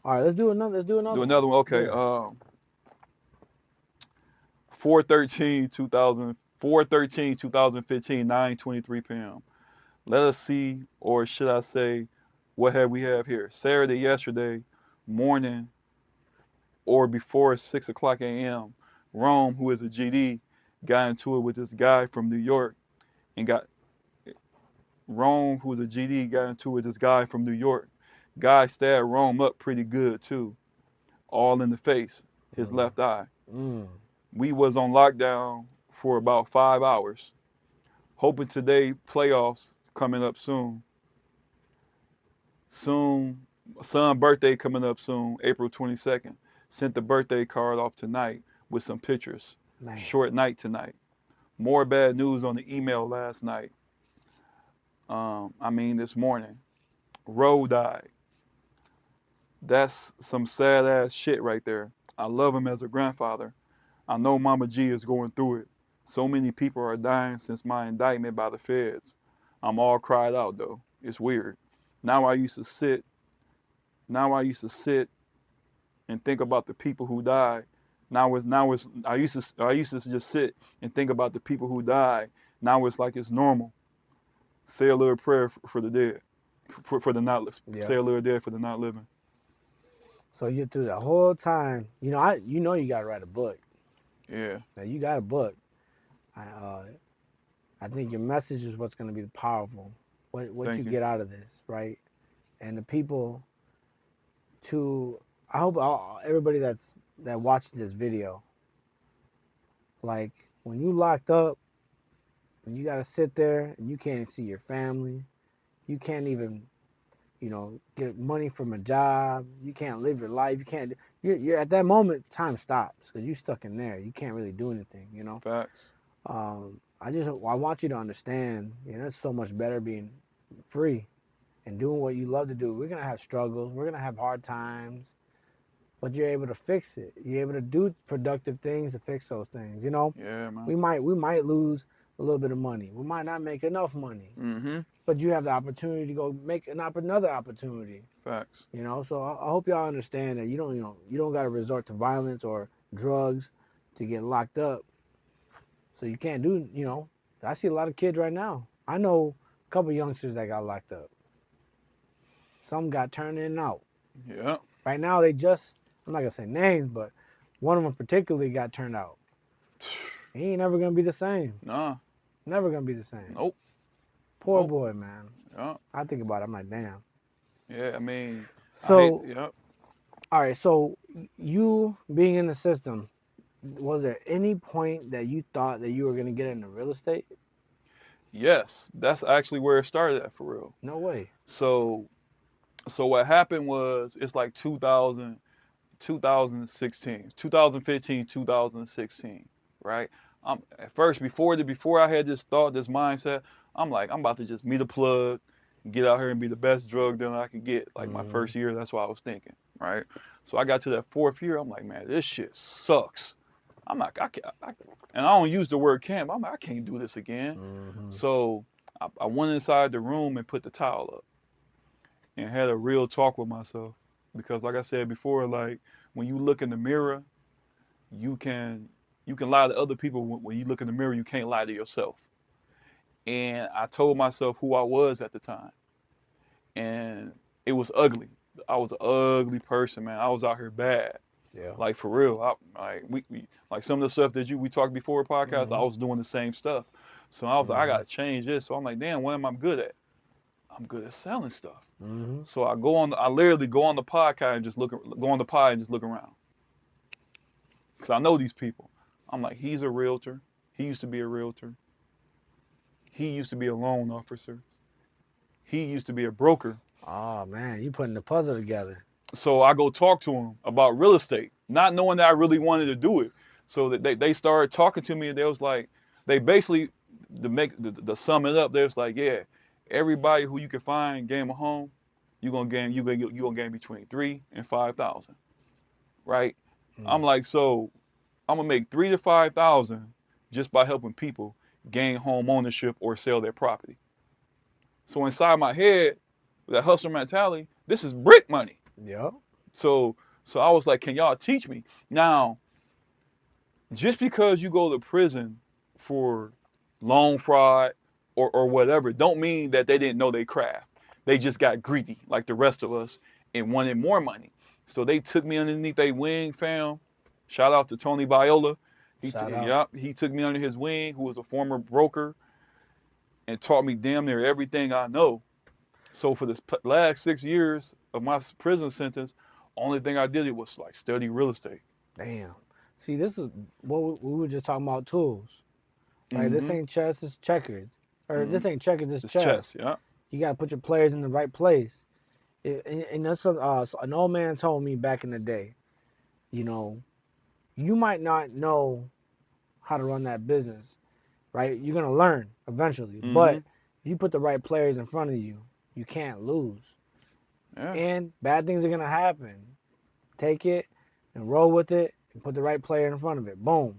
All right, let's do another. Do another one. Okay. Yeah. 4/13/2015, 9:23 p.m. Let us see, or should I say, what have we have here? Saturday, yesterday morning, or before 6 o'clock a.m. Rome, who is a GD, got into it with this guy from New York, Rome, who's a GD, got into it with this guy from New York. Guy stabbed Rome up pretty good too, all in the face, his left eye. We was on lockdown for about 5 hours, hoping today playoffs coming up soon. Son birthday coming up soon, April 22nd. Sent the birthday card off tonight with some pictures. Man. Short night tonight. More bad news on the email last night. This morning. Roe died. That's some sad ass shit right there. I love him as a grandfather. I know Mama G is going through it. So many people are dying since my indictment by the feds. I'm all cried out though. It's weird. Now I used to sit and think about the people who died. I used to just sit and think about the people who died. Now it's like it's normal. Say a little prayer for the dead, for the not living. Yeah. Say a little prayer for the not living. So you through the whole time, you gotta write a book. Yeah. Now you got a book. I think your message is what's gonna be powerful. What you get out of this, right? And the people. I hope everybody that watched this video, like when you locked up and you gotta sit there and you can't see your family, you can't even, get money from a job, you can't live your life, you're at that moment, time stops because you're stuck in there. You can't really do anything, Facts. I want you to understand, it's so much better being free and doing what you love to do. We're gonna have struggles, we're gonna have hard times, but you're able to fix it. You're able to do productive things to fix those things. Yeah, man. We might lose a little bit of money. We might not make enough money. But you have the opportunity to go make another opportunity. Facts. So I hope y'all understand that you don't got to resort to violence or drugs to get locked up. So you can't do. I see a lot of kids right now. I know a couple youngsters that got locked up. Some got turned in and out. Yeah. Right now I'm not gonna say names, but one of them particularly got turned out. He ain't never gonna be the same. Nah. Never gonna be the same. Nope. Poor boy, man. Yeah. I think about it. I'm like, damn. Yeah, I mean, I hate. So, Yeah. all right. So, you being in the system, was there any point that you thought that you were gonna get into real estate? Yes, that's actually where it started at, for real. No way. So, so what happened was, it's like 2000, 2016, 2015, 2016, right? At first, before I had this thought, this mindset, I'm like, I'm about to just meet a plug, get out here and be the best drug dealer I could get. Like my first year, that's what I was thinking, right? So I got to that fourth year, I'm like, man, this shit sucks. I'm like, and I don't use the word can't, but I'm like, I can't do this again. So I went inside the room and put the towel up and had a real talk with myself. Because like I said before, like when you look in the mirror, you can lie to other people. When you look in the mirror, you can't lie to yourself. And I told myself who I was at the time. And it was ugly. I was an ugly person, man. I was out here bad. Yeah. Like for real. We like some of the stuff that we talked before podcast, I was doing the same stuff. So I was like, I gotta change this. So I'm like, damn, what am I good at? I'm good at selling stuff. So I literally go on the podcast and just go on the pod and just look around. Cause I know these people. I'm like, he's a realtor. He used to be a realtor. He used to be a loan officer. He used to be a broker. Oh man, you putting the puzzle together. So I go talk to him about real estate, not knowing that I really wanted to do it. So that they started talking to me, and they was like, they basically, to sum it up, they was like, yeah, everybody who you can find gain a home, you're gonna gain between 3,000 and 5,000, right? I'm like, so I'm gonna make 3,000 to 5,000 just by helping people gain home ownership or sell their property. So inside my head, that hustler mentality, this is brick money. Yep. So I was like, can y'all teach me? Now, just because you go to prison for loan fraud or whatever, don't mean that they didn't know their craft. They just got greedy like the rest of us and wanted more money. So they took me underneath their wing, fam. Shout out to Tony Viola. Shout out. He took me under his wing, who was a former broker, and taught me damn near everything I know. So for this last 6 years of my prison sentence, only thing I did was like study real estate. Damn. See, this is what we were just talking about, tools. Right? This ain't chess, it's checkers. Or this ain't checkers, it's It's chess. chess, yeah. You got to put your players in the right place. And that's an old man told me back in the day, you know, you might not know how to run that business, right? You're going to learn eventually. But if you put the right players in front of you, you can't lose. Yeah. And bad things are going to happen. Take it and roll with it and put the right player in front of it. Boom.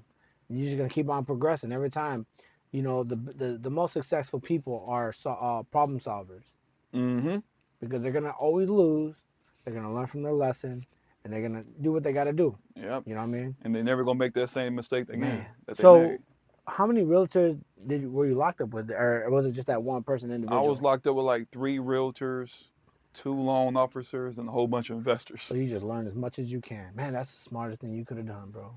And you're just going to keep on progressing every time. You know, the most successful people are problem solvers. Because they're going to always lose. They're going to learn from their lesson. And they're going to do what they got to do. Yep. You know what I mean? And they're never going to make that same mistake again. Man. That they So, made. how many realtors were you locked up with? Or was it just that one person individual? I was locked up with like 3 realtors, 2 loan officers, and a whole bunch of investors. So you just learn as much as you can. Man, that's the smartest thing you could have done, bro.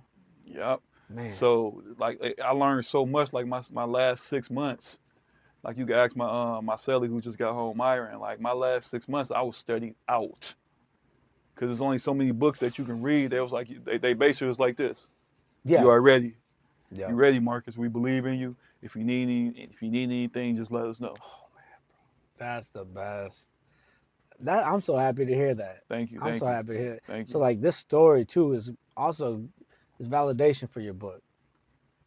Yep. Man. So like I learned so much. Like my last 6 months, like you could ask my celly who just got home, Myron. Like my last 6 months, I was studied out. Cause there's only so many books that you can read. They was like they basically was like this. Yeah. You are ready. Yeah. You ready, Marcus? We believe in you. If you need anything, just let us know. Oh man, bro, that's the best. I'm so happy to hear that. Thank you. I'm so happy to hear it. Thank So you. like this story too is also validation for your book.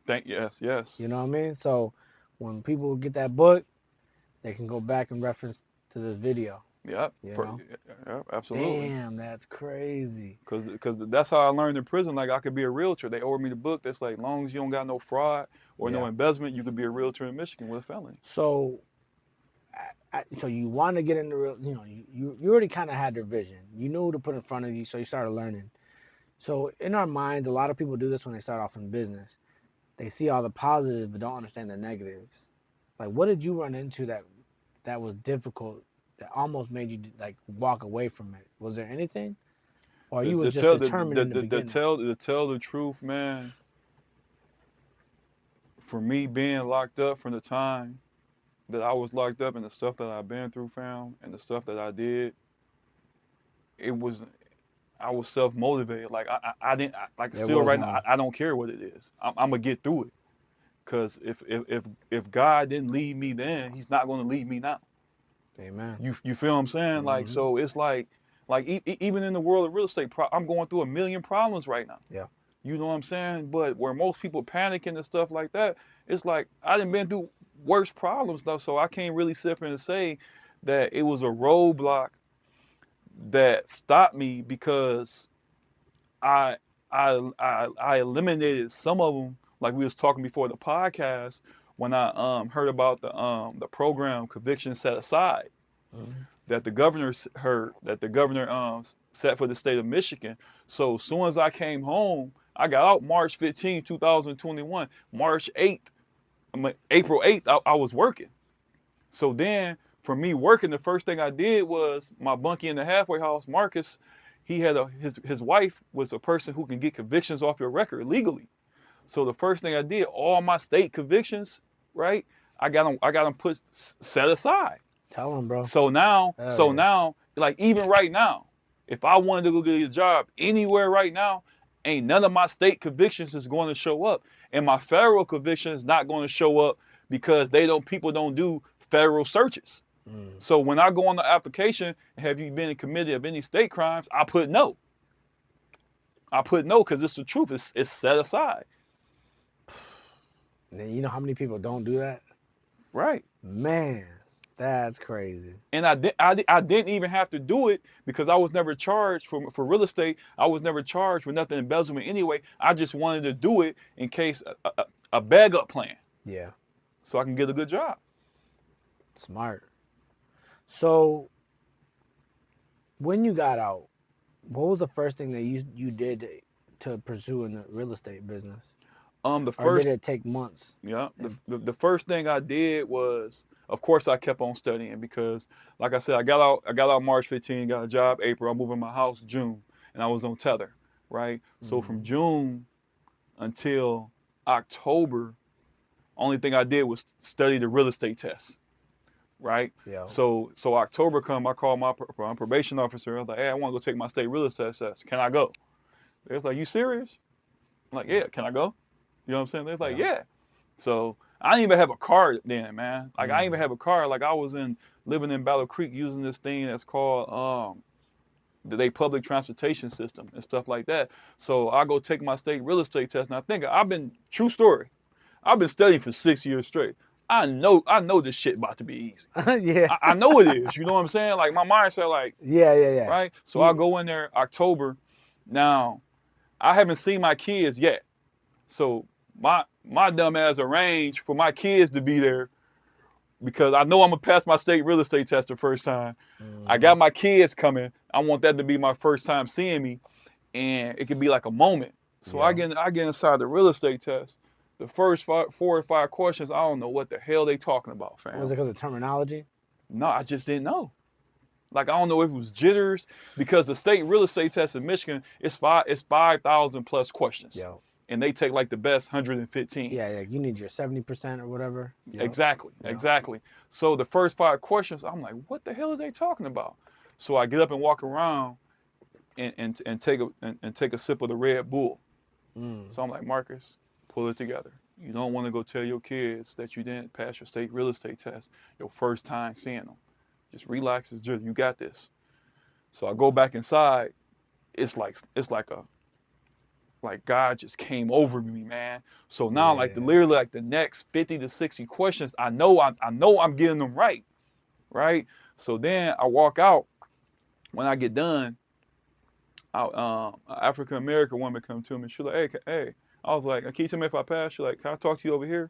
Yes. You know what I mean? So when people get that book, they can go back and reference to this video. Yep. You know? Yep, absolutely. Damn, that's crazy. Cause that's how I learned in prison. Like I could be a realtor. They ordered me the book. That's like, long as you don't got no fraud or no embezzlement, you could be a realtor in Michigan with a felony. So, so you want to get into real? You know, you already kind of had your vision. You knew who to put in front of you, so you started learning. So in our minds, a lot of people do this when they start off in business. They see all the positives but don't understand the negatives. Like, what did you run into that was difficult, that almost made you like walk away from it? Was there anything, or you were just determined in the beginning? To tell the truth, man. For me being locked up from the time that I was locked up and the stuff that I've been through, fam, and the stuff that I did, it was I was self motivated. Like I didn't like There still was right now. no. I don't care what it is. I'm gonna get through it. Cause if God didn't lead me then, He's not gonna lead me now. Amen. You feel what I'm saying? Like Mm-hmm. so, it's like even in the world of real estate, I'm going through a million problems right now. Yeah. You know what I'm saying? But where most people panicking and stuff like that, it's like I done been through worse problems though, so I can't really sit here and say that it was a roadblock that stopped me because I I eliminated some of them, like we was talking before the podcast when I heard about the program conviction set aside Mm-hmm. that the governor heard that the governor set for the state of Michigan. So as soon as I came home, I got out March 15, 2021. March 8th, April 8th, I was working. So then for me working, the first thing I did was my bunkie in the halfway house, Marcus, he had his wife was a person who can get convictions off your record legally. So the first thing I did, all my state convictions, right? I got them put set aside. Tell him, bro. So now, Hell yeah. like even right now, if I wanted to go get a job anywhere right now, ain't none of my state convictions is going to show up, and my federal conviction is not going to show up because people don't do federal searches. Mm. So when I go on the application, have you been committed of any state crimes? I put no. I put no because it's the truth. It's set aside. And then you know how many people don't do that? Right. Man, that's crazy. And I didn't even have to do it because I was never charged for real estate. I was never charged for nothing embezzlement anyway. I just wanted to do it in case a bag up plan. Yeah. So I can get a good job. Smart. So when you got out, what was the first thing that you did to pursue in the real estate business? The Or first, did it take months? yeah, the first thing I did was, of course, I kept on studying because, like I said, I got out March 15, got a job April. I'm moving my house June, and I was on tether, right? So from June until October, only thing I did was study the real estate test, right? Yeah. So October come, I called my probation officer. I was like, hey, I want to go take my state real estate test. Can I go? They was like, you serious? I'm like, yeah. Can I go? You know what I'm saying? They're like, yeah. So I didn't even have a car then, man. Like I didn't even have a car. Like I was living in Battle Creek using this thing that's called they public transportation system and stuff like that. So I go take my state real estate test, and I think true story. I've been studying for 6 years straight. I know this shit about to be easy. Yeah. I know it is. You know what I'm saying? Like my mindset, like Yeah. right. So I go in there October. Now I haven't seen my kids yet. So my dumb ass arranged for my kids to be there because I know I'm gonna pass my state real estate test the first time. I got my kids coming. I want that to be my first time seeing me, and it could be like a moment. So I get inside the real estate test. The first 4 or 5 questions, I don't know what the hell they talking about, fam. Was it because of terminology? No, I just didn't know. Like I don't know if it was jitters because the state real estate test in Michigan it's 5,000 plus questions. Yo. And they take like the best 115. Yeah. You need your 70% or whatever. Yo. Exactly. So the first 5 questions, I'm like, what the hell is they talking about? So I get up and walk around and take a sip of the Red Bull. So I'm like, Marcus, pull it together. You don't want to go tell your kids that you didn't pass your state real estate test your first time seeing them. Just relax, you got this. So I go back inside. It's like God just came over me, man. So now literally like the next 50 to 60 questions, I know I'm getting them right. So then I walk out. When I get done, an African American woman come to me. She's like, hey. I was like, can you tell me if I pass? She's like, can I talk to you over here?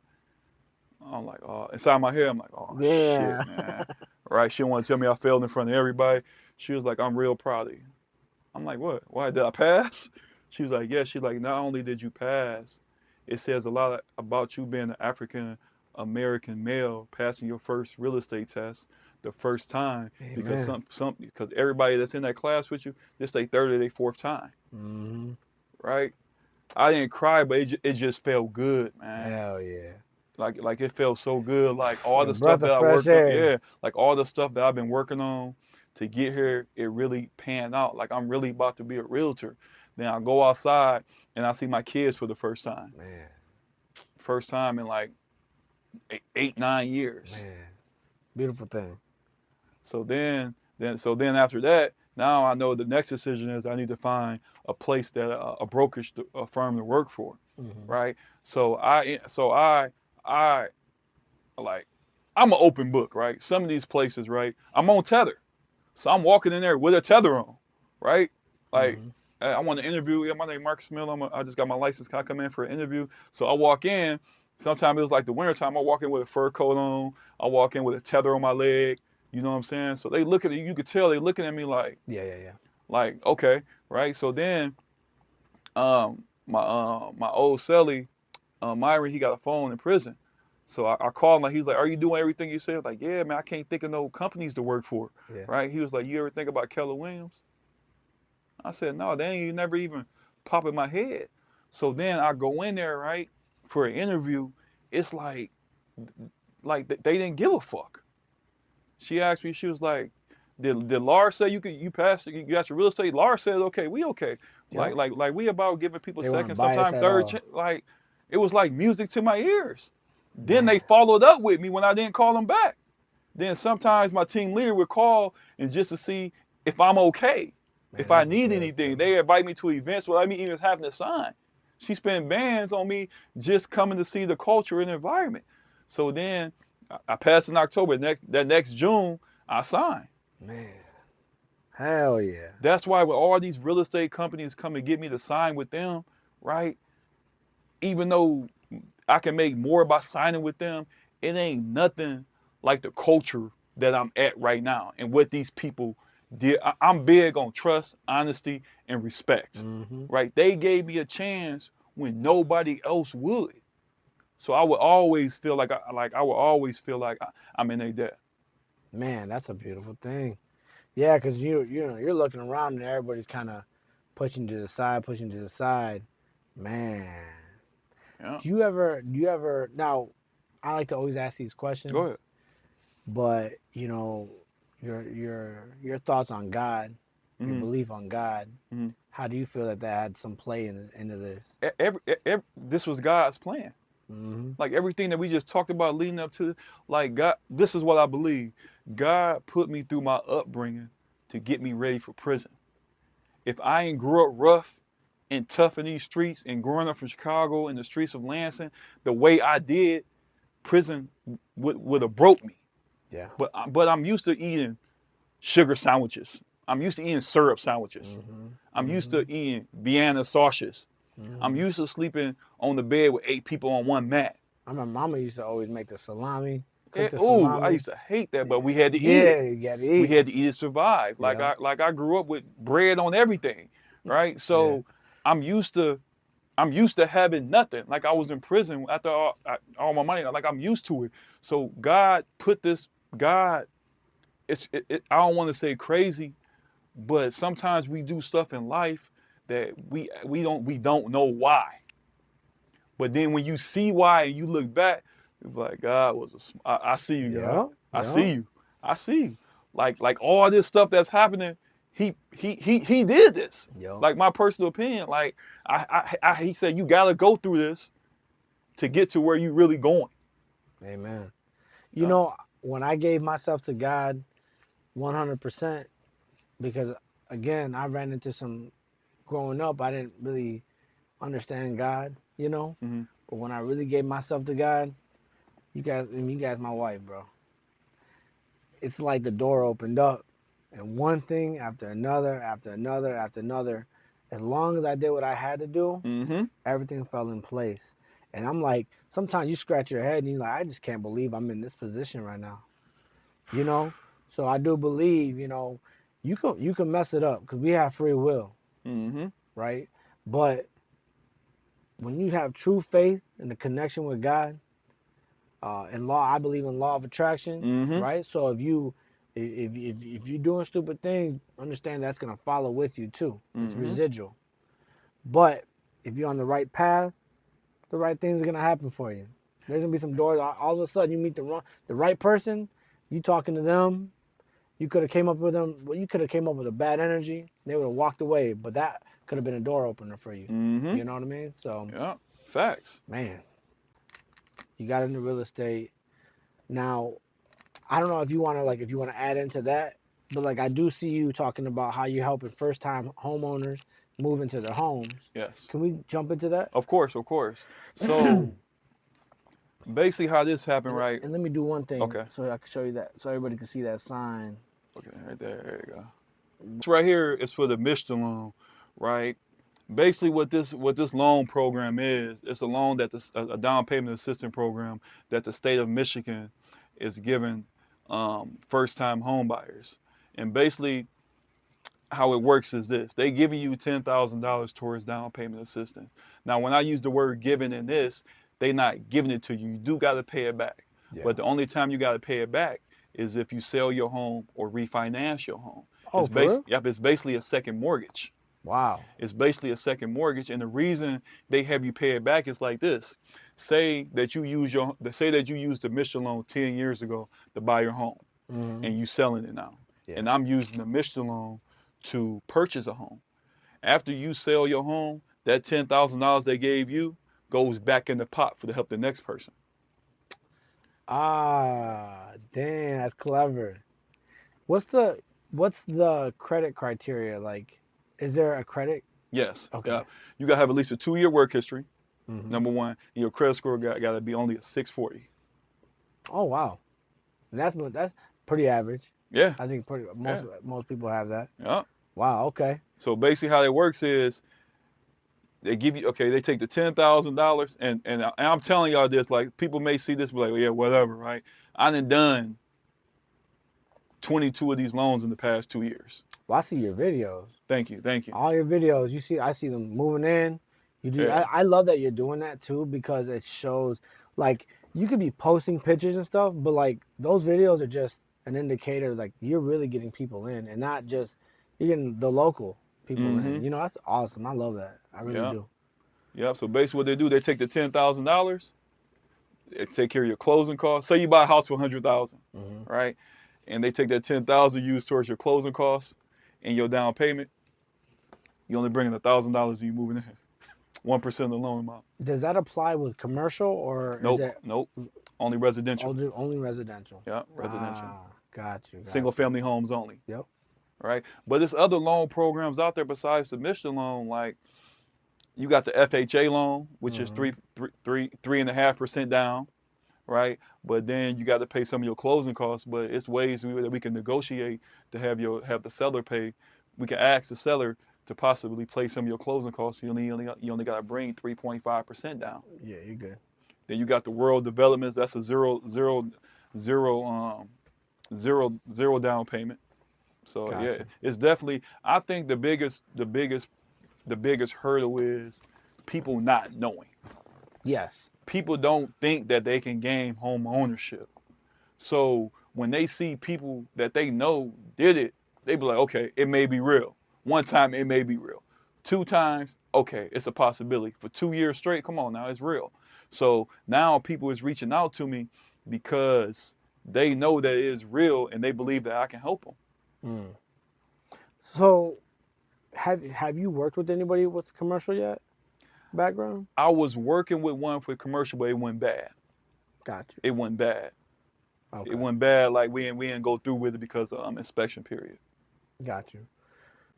I'm like, oh, inside my head, I'm like, oh shit, man. Right? She didn't want to tell me I failed in front of everybody. She was like, I'm real proud of you. I'm like, what? Why did I pass? She was like, yeah. She's like, not only did you pass, it says a lot about you being an African American male passing your first real estate test the first time. Amen. Because everybody that's in that class with you, this their third or their fourth time. Mm-hmm. Right? I didn't cry, but it just felt good, man. Hell yeah. like it felt so good. Like all A the stuff breath that of I fresh worked on, air. yeah, like all the stuff that I've been working on to get here, it really panned out. Like I'm really about to be a realtor. Then I go outside and I see my kids for the first time. Man, First time in like 8, 9 years. man, beautiful thing. So then after that, now I know the next decision is I need to find a place that a brokerage a firm to work for, Mm-hmm. right? So I like I'm an open book, right? Some of these places, right? I'm on tether, so I'm walking in there with a tether on, right? Like Mm-hmm. I want to interview. Yeah, my name is Marcus Mill. I just got my license. Can I come in for an interview? So I walk in. Sometimes it was like the wintertime. I walk in with a fur coat on. I walk in with a tether on my leg. You know what I'm saying? So they look at it. You could tell they looking at me Yeah. like okay, right? So then, my old celly, Myron, he got a phone in prison. So I called him. Like he's like, "Are you doing everything you said?" I was like, "Yeah, man. I can't think of no companies to work for." Yeah. Right? He was like, "You ever think about Keller Williams?" I said, "No, they ain't never even pop in my head." So then I go in there, right, for an interview. It's like they didn't give a fuck. She asked me, she was like, did Lars say you passed, you got your real estate? Lars said, okay, we okay. Yep. Like we about giving people They weren't second, biased sometimes at third all. chance. Like it was like music to my ears. Then Man, they followed up with me when I didn't call them back. Then sometimes my team leader would call and just to see if I'm okay, man, if I that's a need good anything. feeling. They invite me to events without me even having to sign. She spent bands on me just coming to see the culture and environment. So then I passed in October. That next June, I signed. Man, hell yeah. That's why when all these real estate companies come and get me to sign with them, right? Even though I can make more by signing with them, it ain't nothing like the culture that I'm at right now and what these people did. I'm big on trust, honesty, and respect, Mm-hmm. right? They gave me a chance when nobody else would. So I would always feel like I'm in a debt. Man, that's a beautiful thing. Yeah, because you're looking around and everybody's kind of pushing to the side. Man, Yeah. do you ever now? I like to always ask these Go questions, ahead. but your thoughts on God, your Mm-hmm. belief on God. Mm-hmm. How do you feel that had some play into this? This was God's plan. Mm-hmm. Like everything that we just talked about leading up to, like God, this is what I believe. God put me through my upbringing to get me ready for prison. If I ain't grew up rough and tough in these streets and growing up from Chicago in the streets of Lansing, the way I did, prison would have broke me. Yeah. But I'm used to eating sugar sandwiches. I'm used to eating syrup sandwiches. Mm-hmm. I'm used to Mm-hmm. eating Vienna sausages. I'm Mm-hmm. used to sleeping on the bed with 8 people on one mat. My mama used to always make the salami, cook Yeah, the ooh, I salami. used to hate that, but we had to eat Yeah, it. you gotta We eat. had to eat it to survive. Like Yeah. I grew up with bread on everything, right? Yeah. So I'm used to I'm used to having nothing. Like I was in prison after all my money. Like I'm used to it. So God put this. God, I don't want to say crazy, but sometimes we do stuff in life that we don't know why. But then when you see why and you look back, it's like God I see you, God. Yeah. I Yeah. see you. I see you. Like all this stuff that's happening, he did this. Yo. Like my personal opinion, like he said you gotta go through this to get to where you really going. Amen. Yeah. When I gave myself to God 100%, because again, I ran into some growing up, I didn't really understand God. Mm-hmm. But when I really gave myself to God, you guys my wife, bro. It's like the door opened up and one thing after another, after another, after another. As long as I did what I had to do, Mm-hmm. everything fell in place. And I'm like, sometimes you scratch your head and you're like, I just can't believe I'm in this position right now. You know? So I do believe, you can mess it up because we have free will, Mm-hmm. right? But when you have true faith and the connection with God, and law, I believe in law of attraction, Mm-hmm. right? So if you're doing stupid things, understand that's gonna follow with you too. It's Mm-hmm. residual. But if you're on the right path, the right things are gonna happen for you. There's gonna be some doors. All of a sudden, you meet the right person. You talking to them. You could have came up with them. Well, you could have came up with a bad energy. They would have walked away, but that could have been a door opener for you. Mm-hmm. You know what I mean? So, Yeah. Facts. man, you got into real estate. Now, I don't know if you want to add into that, but like I do see you talking about how you're helping first time homeowners move into their homes. Yes. Can we jump into that? Of course. So basically how this happened, right? And let me do one thing, Okay. so I can show you that, so everybody can see that sign. Okay, right there. There you go. This right here is for the Michigan loan, right? Basically, what this loan program is, it's a loan that a down payment assistance program that the state of Michigan is giving first-time home buyers. And basically, how it works is this: they giving you $10,000 towards down payment assistance. Now, when I use the word "giving" in this, they not giving it to you. You do got to pay it back. Yeah. But the only time you got to pay it back is if you sell your home or refinance your home. Oh, for real? Yep, it's basically a second mortgage. Wow. It's basically a second mortgage, and the reason they have you pay it back is like this: say that you used the Michigan loan 10 years ago to buy your home, and you selling it now, and I'm using the Michigan loan to purchase a home. After you sell your home, that $10,000 they gave you goes back in the pot for to help the next person. Ah, damn, that's clever. What's the credit criteria like? Is there a credit? Yes. Okay. Yeah. You gotta have at least a 2-year work history. Number one, your credit score got to be only a 640. Oh wow, and that's pretty average. Yeah. I think most people have that. Yeah. Wow. Okay. So basically, how it works is they give you they take the $10,000 and I'm telling y'all this, like people may see this, be like, yeah, whatever, right? I done 22 of these loans in the past 2 years. Well, I see your videos. Thank you. All your videos, I see them moving in. You do. Yeah. I love that you're doing that too, because it shows, like, you could be posting pictures and stuff, but like those videos are just an indicator, like you're really getting people in, and not just you're getting the local people in. You know, that's awesome. I love that. I really do. Yeah. So basically, what they do, they take the $10,000, they take care of your closing costs. Say you buy a house for $100,000, right? And they take that $10,000 used towards your closing costs and your down payment. You only bring in $1,000 and you moving in. 1% of the loan amount. Does that apply with commercial or Nope. is that Nope. Only residential. only residential? Yeah, residential. Ah, got you. Single family homes only. Yep. Right? But there's other loan programs out there besides the Michigan loan. Like you got the FHA loan, which is 3.5% down, right? But then you got to pay some of your closing costs. But it's ways that we can negotiate to have the seller pay. We can ask the seller to possibly pay some of your closing costs. You only got to bring 3.5% down. Yeah, you're good. Then you got the World Developments. That's a zero down payment. So Gotcha. yeah, it's definitely. I think the biggest hurdle is people not knowing. Yes. People don't think that they can gain home ownership. So when they see people that they know did it, they be like, okay, it may be real. One time, it may be real. 2 times, okay, it's a possibility. For 2 years straight, come on now, it's real. So now people is reaching out to me because they know that it is real and they believe that I can help them. So, have you worked with anybody with commercial yet? Background? I was working with one for commercial, but it went bad. Got you. It went bad. Okay. It went bad. Like we didn't go through with it because of inspection period. Got you.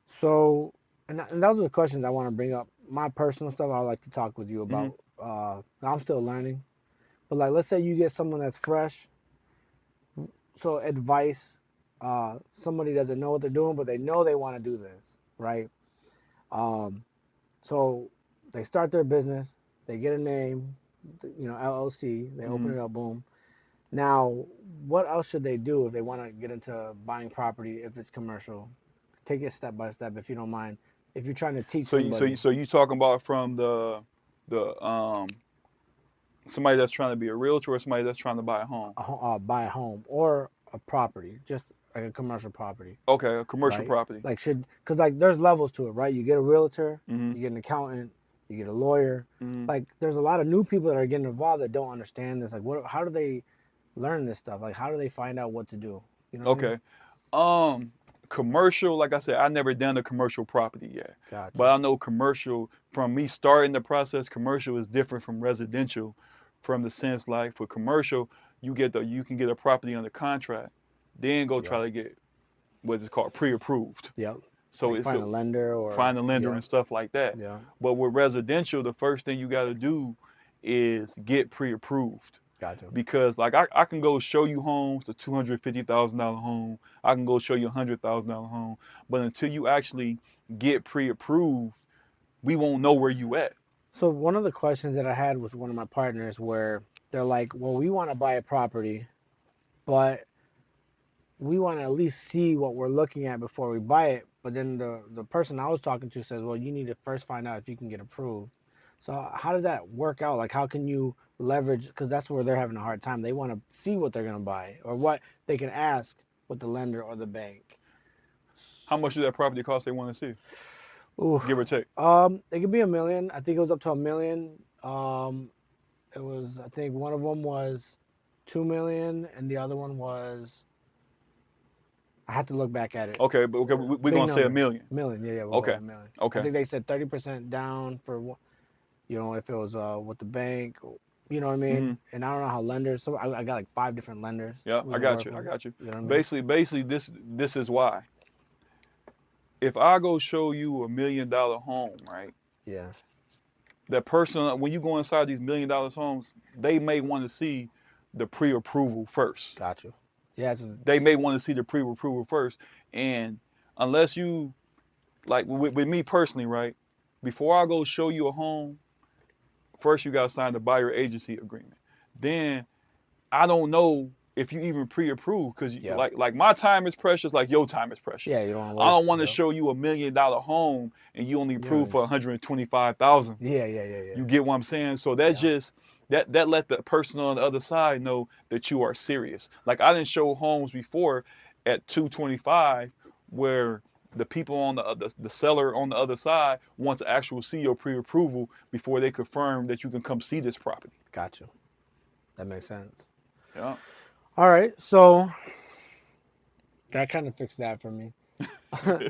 So, and those are the questions I want to bring up. My personal stuff I would like to talk with you about. I'm still learning. But like, let's say you get someone that's fresh. So advice, somebody doesn't know what they're doing, but they know they want to do this, right? So they start their business, they get a name, LLC, they open it up, boom. Now, what else should they do if they want to get into buying property if it's commercial? Take it step by step, if you don't mind. If you're trying to teach somebody. So you talking about from the somebody that's trying to be a realtor or somebody that's trying to buy a home? Buy a home or a property, just like a commercial property. Okay, a commercial right? property. Like because like there's levels to it, right? You get a realtor, you get an accountant, you get a lawyer. Mhm. Like, there's a lot of new people that are getting involved that don't understand this. Like, how do they learn this stuff? Like, how do they find out what to do? You know what I mean? Okay. Commercial, like I said, I never done a commercial property yet. But Gotcha. I know commercial, from me starting the process, commercial is different from residential, from the sense like for commercial, you can get a property under contract, then go Yep. try to get what is called pre-approved. Yep. So Like it's find a lender or find a lender yeah. and stuff like that. Yeah. But with residential, the first thing you got to do is get pre-approved. Gotcha. Because like I can go show you homes, a $250,000 home. I can go show you $100,000 home. But until you actually get pre-approved, we won't know where you at. So one of the questions that I had with one of my partners where they're like, well, we want to buy a property, but we want to at least see what we're looking at before we buy it. But then the person I was talking to says, well, you need to first find out if you can get approved. So how does that work out? Like, how can you leverage? Because that's where they're having a hard time. They want to see what they're going to buy or what they can ask with the lender or the bank. How much does that property cost they want to see? Ooh. Give or take. It could be $1 million. I think it was up to $1 million. It was, I think one of them was 2 million and the other one was, I have to look back at it. Okay, but okay, we're Big going to say number. $1 million. Million, yeah, we'll Okay. go $1 million. Okay. I think they said 30% down for, you know, if it was with the bank, you know what I mean? Mm-hmm. And I don't know how lenders, so I got like 5 different lenders. Yeah, we I can got work you. I with. got you. You know what I mean? Basically, this is why. If I go show you $1 million home, right? Yeah, That person, when you go inside these $1 million homes, they may want to see the pre-approval first. got you. Yeah, They may want to see the pre-approval first, and unless you, like with me personally, right? Before I go show you a home, first you got to sign the buyer agency agreement. Then I don't know if you even pre-approved because yeah. like my time is precious, like your time is precious. Yeah, you don't want to I don't waste. want to Yep. show you $1 million home and you only Yeah. approved for 125,000. Yeah. You get what I'm saying? So that's Yeah. just that let the person on the other side know that you are serious. Like I didn't show homes before at 225 where the people on the seller on the other side want to actually see your pre-approval before they confirm that you can come see this property. Got you. That makes sense. Yeah. All right, so that kind of fixed that for me.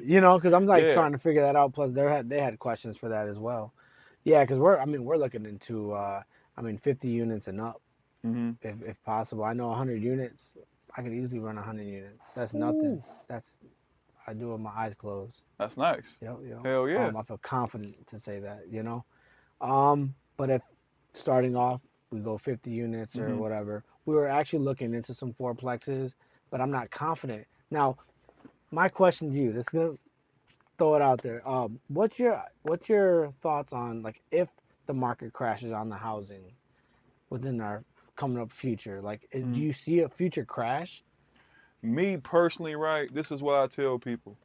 You know, because I'm like Yeah. trying to figure that out. Plus, they had questions for that as well. Yeah, because we're looking into 50 units and up, Mm-hmm. if possible. I know 100 units. I could easily run 100 units. That's nothing. I do it with my eyes closed. That's nice. Yep. Hell yeah. I feel confident to say that. You know, but if starting off we go 50 units or whatever, we were actually looking into some fourplexes, but I'm not confident. Now, my question to you, this is gonna throw it out there. What's your thoughts on, like, if the market crashes on the housing within our coming up future? Like, do you see a future crash? Me personally, right? This is what I tell people.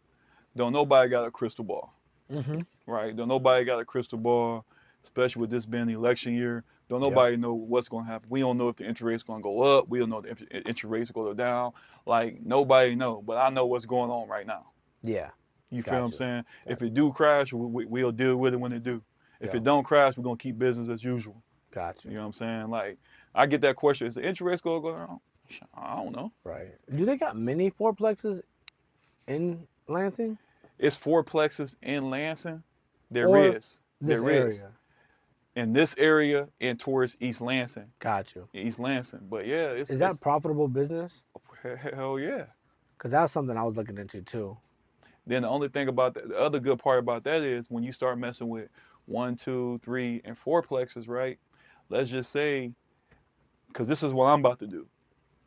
Don't nobody got a crystal ball. Mm-hmm. Right? Don't nobody got a crystal ball, especially with this being the election year. Don't nobody know what's going to happen. We don't know if the interest rate's going to go up. We don't know if the interest rate's going to go down. Like, nobody know. But I know what's going on right now. Yeah. You feel what I'm saying? If it do crash, we'll deal with it when it do. If it don't crash, we're going to keep business as usual. Gotcha. You know what I'm saying? Like, I get that question. Is the interest rate going to go down? I don't know. Right. Do they got many fourplexes in Lansing? It's fourplexes in Lansing. There Or is. This There area. is. In this area and towards East Lansing. Got you. East Lansing. But yeah, Is that profitable business? Hell yeah. Because that's something I was looking into too. Then the only thing about that, the other good part about that is when you start messing with 1, 2, 3, and fourplexes, right? Let's just say, because this is what I'm about to do.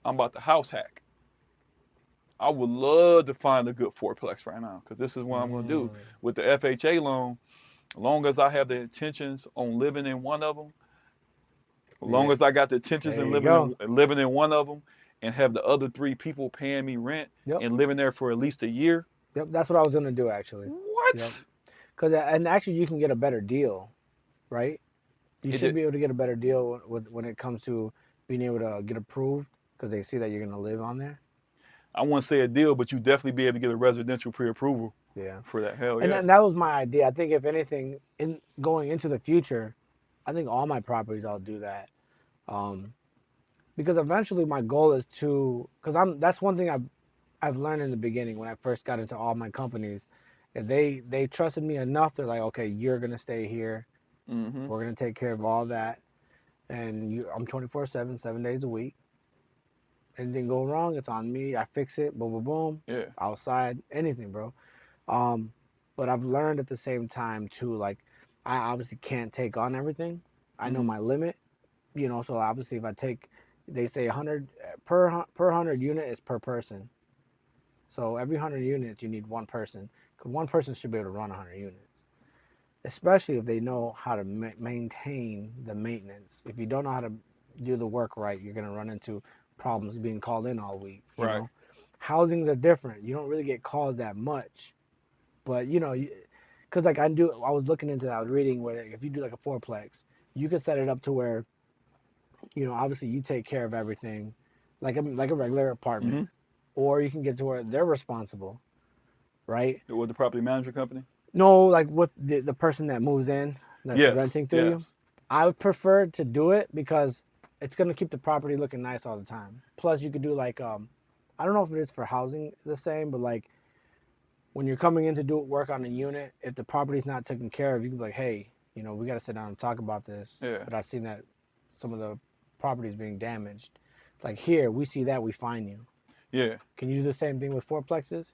I'm about to house hack. I would love to find a good fourplex right now, because this is what I'm going to do. With the FHA loan, as long as I have the intentions on living in one of them, as long as I got the intentions in living in one of them, and have the other 3 people paying me rent and living there for at least a year. Yep, that's what I was gonna do actually. What? Yep. Because and actually you can get a better deal, right? You should be able to get a better deal when it comes to being able to get approved because they see that you're gonna live on there. I wouldn't say a deal, but you definitely be able to get a residential pre-approval Yeah. for that. Hell And yeah. that was my idea. I think if anything, in going into the future, I think all my properties I'll do that. Because eventually my goal is to, because that's one thing I've learned in the beginning when I first got into all my companies. And they trusted me enough. They're like, okay, you're gonna stay here. Mm-hmm. We're gonna take care of all that, and I'm 24/7, 7 days a week. Anything go wrong, it's on me. I fix it. Boom, boom, boom. Yeah. Outside, anything, bro. But I've learned at the same time too. Like, I obviously can't take on everything. I know Mm-hmm. my limit. So obviously, if I take, they say 100 per 100 unit is per person. So every 100 units, you need one person. Because one person should be able to run 100 units. Especially if they know how to maintain the maintenance. If you don't know how to do the work right, you're gonna run into problems being called in all week. Right. Housings are different. You don't really get calls that much, but because like I was looking into that. I was reading where if you do like a fourplex, you can set it up to where, obviously you take care of everything, like a regular apartment, Mm-hmm. or you can get to where they're responsible, right? With the property management company. No, like with the person that moves in, that's Yes. renting through you. Yes. I would prefer to do it because it's gonna keep the property looking nice all the time. Plus, you could do like I don't know if it is for housing the same, but like when you're coming in to do work on a unit, if the property's not taken care of, you can be like, hey, we got to sit down and talk about this. Yeah. But I've seen that some of the properties being damaged. Like here, we see that, we fine you. Yeah. Can you do the same thing with fourplexes?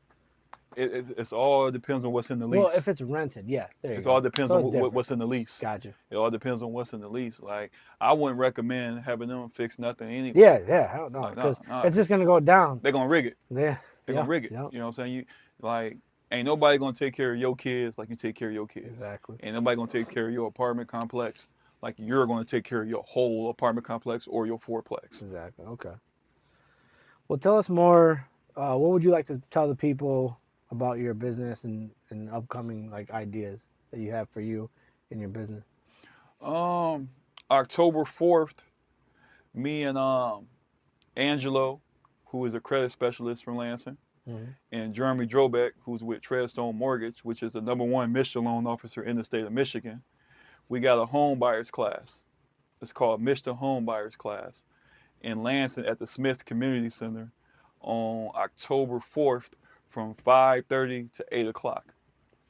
It's all depends on what's in the lease. Well, if it's rented, yeah, there you It go. all depends So on it's different. what's in the lease. Gotcha. It all depends on what's in the lease. Like, I wouldn't recommend having them fix nothing anyway. Yeah, hell no, Like, because nah, it's just gonna go down. they're gonna rig it. Yeah, They're gonna rig it. Yep. You know what I'm saying? Ain't nobody gonna take care of your kids like you take care of your kids. Exactly. Ain't nobody gonna take care of your apartment complex like you're gonna take care of your whole apartment complex or your fourplex. Exactly. Okay. Well, tell us more. What would you like to tell the people about your business and upcoming like ideas that you have for you in your business? October 4th, me and Angelo, who is a credit specialist from Lansing, Mm-hmm. and Jeremy Drobeck, who's with Treadstone Mortgage, which is the #1 Michigan loan officer in the state of Michigan. We got a home buyers class. It's called Michigan Home Buyers Class in Lansing at the Smith Community Center on October 4th from 5:30 to 8 o'clock.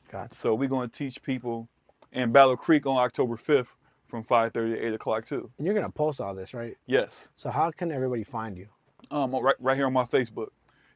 Gotcha. So we're going to teach people in Battle Creek on October 5th from 5:30 to 8 o'clock too. And you're gonna post all this, right? Yes. So how can everybody find you? Right here on my Facebook.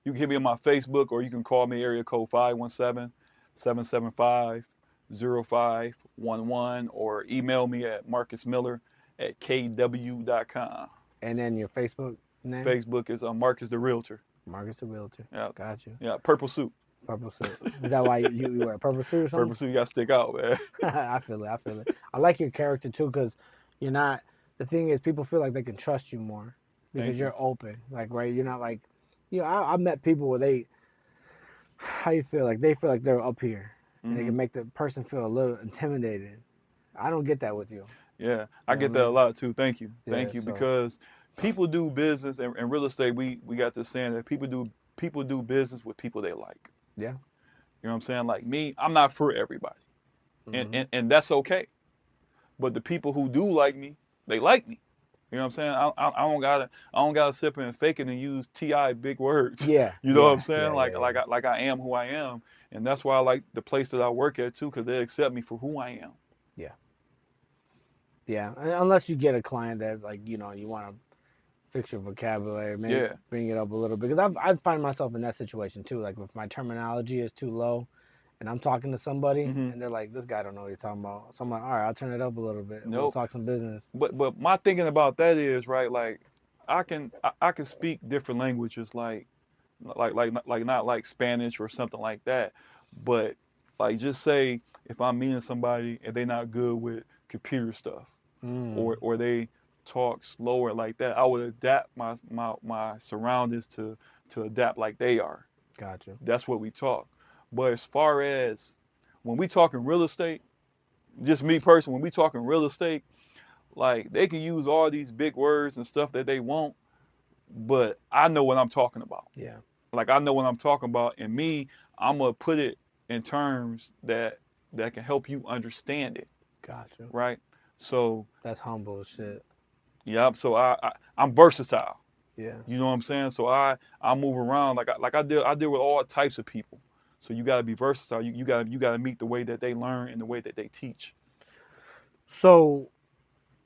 You can hit me on my Facebook, or you can call me area code 517-775-0511, or email me at marcusmiller@kw.com. And then your Facebook name? Facebook is Marcus the Realtor. Marcus the Realtor. Yeah. Got you. Yeah, purple suit. Purple suit. Is that why you wear a purple suit or something? Purple suit, you got to stick out, man. I feel it. I like your character too, because you're not. The thing is, people feel like they can trust you more because you're open. Like, right? You're not like, I've met people where how you feel like they feel like they're up here, and they can make the person feel a little intimidated. I don't get that with you. Yeah, I get that a lot too. Thank you. Thank you. So- Because people do business, and in real estate, we got this saying that people do business with people they like. Yeah. You know what I'm saying? Like me, I'm not for everybody. And that's okay. But the people who do like me, they like me. You know what I'm saying? I don't gotta sit there and fake it and use T.I. big words. Yeah. You know what I'm saying? Yeah. Like I am who I am, and that's why I like the place that I work at too, because they accept me for who I am. Yeah. Unless you get a client that like you want to fix your vocabulary, maybe bring it up a little bit. Because I find myself in that situation too. Like if my terminology is too low, and I'm talking to somebody, and they're like, "This guy don't know what he's talking about." So I'm like, "All right, I'll turn it up a little bit. We'll talk some business." But my thinking about that is right. Like I can speak different languages, like not like Spanish or something like that. But like just say if I'm meeting somebody and they're not good with computer stuff, or they talk slower like that, I would adapt my surroundings to adapt like they are. Gotcha. That's what we talk. But as far as when we talking real estate, just me personally, when we talking real estate, like they can use all these big words and stuff that they want, but I know what I'm talking about. Yeah. like I know what I'm talking about, and me, I'm gonna put it in terms that can help you understand it, Gotcha. right? So, That's humble as shit. yeah. So I'm versatile. Yeah. You know what I'm saying? So I move around like I deal with all types of people. So you gotta be versatile. You gotta meet the way that they learn and the way that they teach. So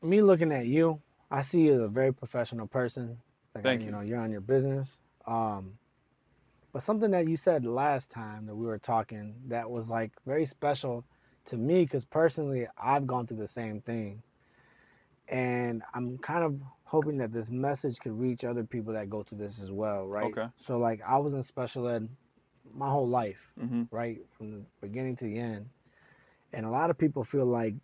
me looking at you, I see you as a very professional person. Like Thank you. you're on your business. But something that you said last time that we were talking that was like very special to me, because personally I've gone through the same thing, and I'm kind of hoping that this message could reach other people that go through this as well, right? Okay. So like I was in special ed my whole life, Mhm. right, from the beginning to the end, and a lot of people feel like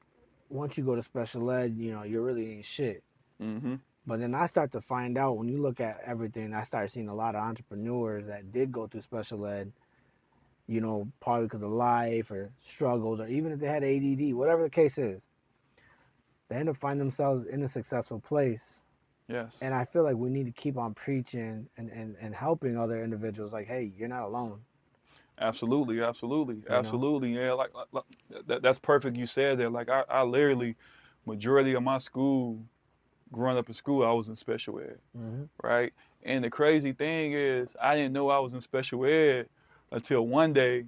once you go to special ed, you really ain't shit. Mhm. But then I start to find out, when you look at everything, I started seeing a lot of entrepreneurs that did go through special ed, probably because of life or struggles, or even if they had ADD, whatever the case is, they end up finding themselves in a successful place. Yes. And I feel like we need to keep on preaching and helping other individuals like, hey, you're not alone, Absolutely. Absolutely. you know? Absolutely. Yeah. Like that's perfect. You said that. Like I literally, majority of my school, growing up in school, I was in special ed, Mm-hmm. right? And the crazy thing is, I didn't know I was in special ed until one day.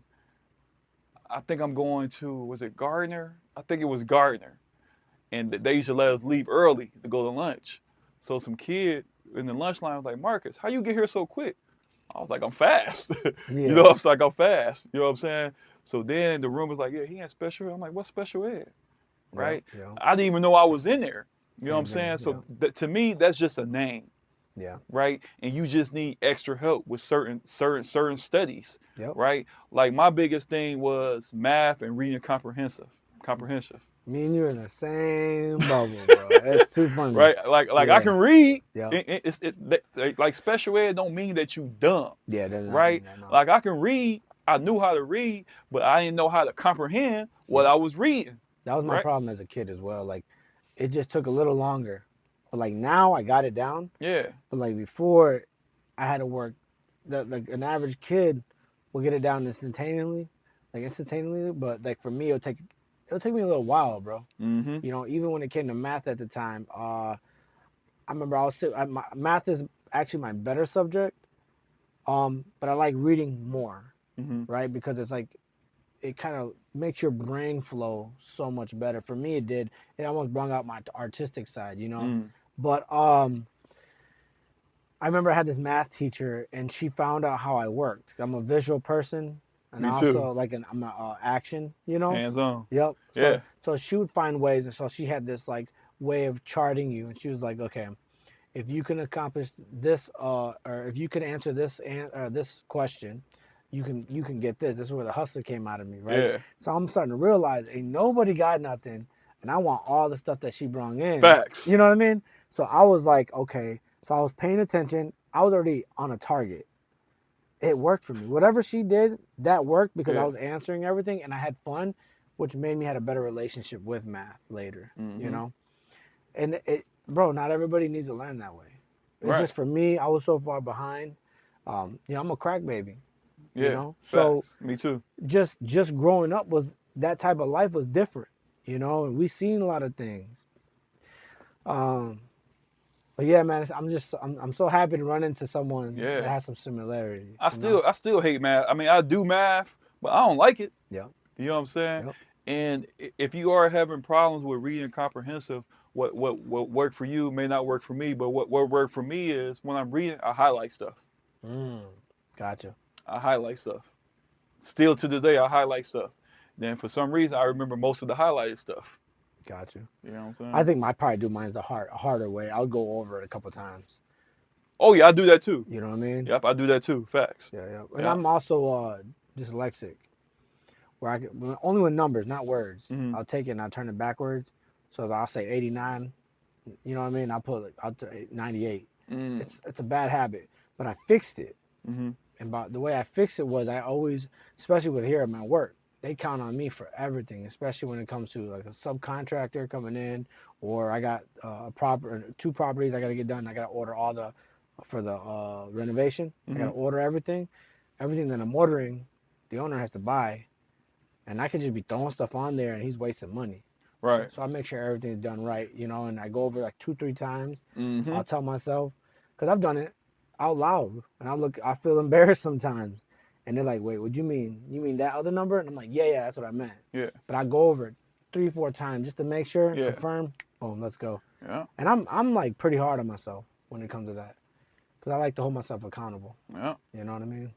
I think I'm going to, was it Gardner? I think it was Gardner. And they used to let us leave early to go to lunch. So some kid in the lunch line was like, Marcus, how you get here so quick? I was like, I'm fast. Yeah. I was like, I'm fast. You know what I'm saying? So then the room was like, yeah, he had special ed. I'm like, what's special ed? Yeah. Right? Yeah. I didn't even know I was in there. You know what I'm Same thing. saying? Yeah. So to me, that's just a name, Yeah. right? And you just need extra help with certain studies, Yep. right? Like my biggest thing was math and reading comprehensive. Me and you in the same bubble, bro. It's too funny. Right? Like I Yeah. can read. Yep. Like special ed don't mean that you dumb, Yeah, it does not right? mean that, no. Like I can read. I knew how to read, but I didn't know how to comprehend what Yep. I was reading. That was my Right? problem as a kid as well. Like, it just took a little longer. But like now I got it down. Yeah. But like before, I had to work. Like an average kid will get it down instantaneously. But like for me, it'll take me a little while, bro. Mm-hmm. Even when it came to math at the time, I remember math is actually my better subject. But I like reading more, Mm-hmm. right? Because it's like it kind of makes your brain flow so much better. For me, it did. It almost brought out my artistic side. Mm. But I remember I had this math teacher, and she found out how I worked. I'm a visual person, and Me too. also I'm a action. Hands on. Yep. So Yeah. so she would find ways, and so she had this like way of charting you, and she was like, okay, if you can accomplish this, or if you can answer this question, you can get this. This is where the hustler came out of me, right? Yeah. So I'm starting to realize ain't nobody got nothing, and I want all the stuff that she brought in. Facts. You know what I mean? So I was like, okay. So I was paying attention. I was already on a target. It worked for me. Whatever she did, that worked because I Yeah. was answering everything and I had fun, which made me had a better relationship with math later. Mm-hmm. And bro, not everybody needs to learn that way. It's Right. just for me, I was so far behind. I'm a crack baby. Yeah. So Facts. Me too. just growing up was that type of life was different. And we seen a lot of things. But yeah, man, I'm so happy to run into someone that Yeah. has some similarities. I still hate math. I mean, I do math, but I don't like it. Yep. You know what I'm saying? Yep. And if you are having problems with reading comprehensive, what worked for you may not work for me. But what worked for me is when I'm reading, I highlight stuff. Gotcha. I highlight stuff. Still to this day, I highlight stuff. Then for some reason, I remember most of the highlighted stuff. Gotcha. You know what I'm saying? I think I probably do mine the harder way. I'll go over it a couple times. Oh yeah, I do that too. You know what I mean? Yep, I do that too. Facts. Yeah. And Yeah. I'm also dyslexic, where only with numbers, not words. Mm-hmm. I'll take it and I'll turn it backwards. So if I'll say 89, you know what I mean? I'll 98. Mm. It's a bad habit, but I fixed it. Mm-hmm. And the way I fixed it was I always, especially with here at my work, they count on me for everything, especially when it comes to like a subcontractor coming in, or I got two properties I got to get done. I got to order all the for the renovation. I gotta order everything. Everything that I'm ordering, the owner has to buy, and I could just be throwing stuff on there, and he's wasting money. Right. So I make sure everything's done right, you know, and I go over like 2-3 times. Mm-hmm. I'll tell myself, because I've done it out loud, and I feel embarrassed sometimes, and they're like, "Wait, what do you mean? You mean that other number?" And I'm like, "Yeah, that's what I meant." Yeah. But I go over it 3-4 times just to make sure, Yeah. confirm. Boom, let's go. Yeah. And I'm like pretty hard on myself when it comes to that, because I like to hold myself accountable. Yeah. You know what I mean?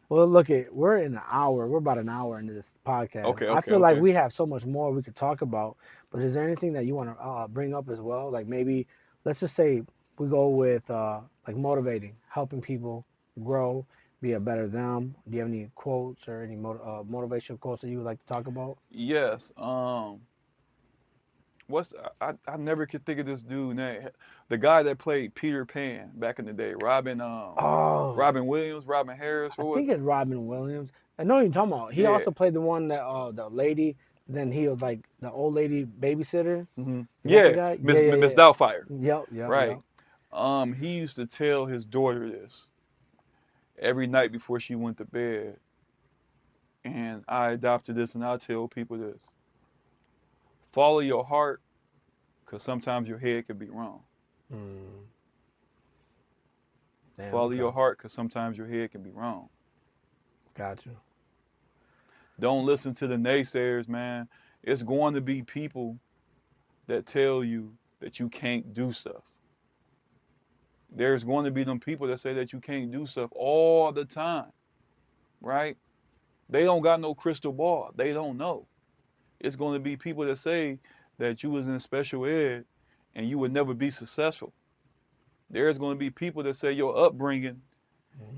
Well, look, we're in an hour. We're about an hour into this podcast. Okay. I feel like we have so much more we could talk about. But is there anything that you want to bring up as well? Like maybe, let's just say we go with like motivating, helping people grow, be a better them. Do you have any quotes or any motivational quotes that you would like to talk about? Yes. I never could think of this dude name. The guy that played Peter Pan back in the day, Robin Williams, Robin Harris. I think it's Robin Williams. I know what you're talking about. He also played the one that the lady. Then he was like the old lady babysitter. Mm-hmm. Yeah, Miss Doubtfire. Yep. Right. He used to tell his daughter this every night before she went to bed, and I adopted this, and I tell people this: follow your heart, because sometimes your head could be wrong. Damn, follow your heart, because sometimes your head can be wrong. Got you. Don't listen to the naysayers, man. It's going to be people that tell you that you can't do stuff. There's going to be them people that say that you can't do stuff all the time, right? They don't got no crystal ball. They don't know. It's going to be people that say that you was in special ed and you would never be successful. There's going to be people that say your upbringing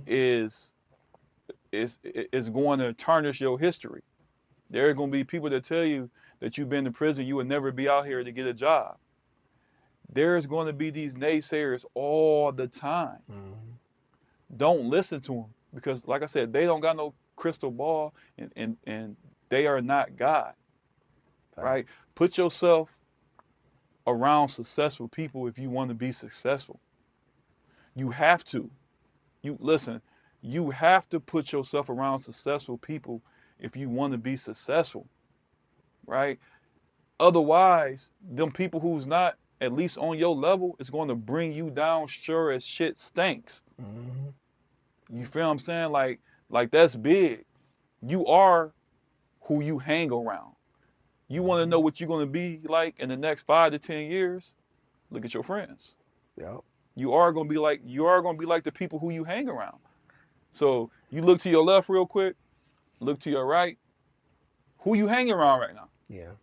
is going to tarnish your history. There are going to be people that tell you that you've been to prison, you would never be out here to get a job. There's going to be these naysayers all the time. Don't listen to them, because, like I said, they don't got no crystal ball, and they are not God, right? Put yourself around successful people if you want to be successful. You have to. You have to put yourself around successful people if you want to be successful, right? Otherwise, them people who's not at least on your level is going to bring you down sure as shit stinks. You feel what I'm saying? Like that's big. You are who you hang around. You want to know what you're going to be like in the next 5 to 10 years? Look at your friends. Yep. You are going to be like the people who you hang around. So you look to your left real quick, look to your right. Who you hanging around right now? Yeah. You know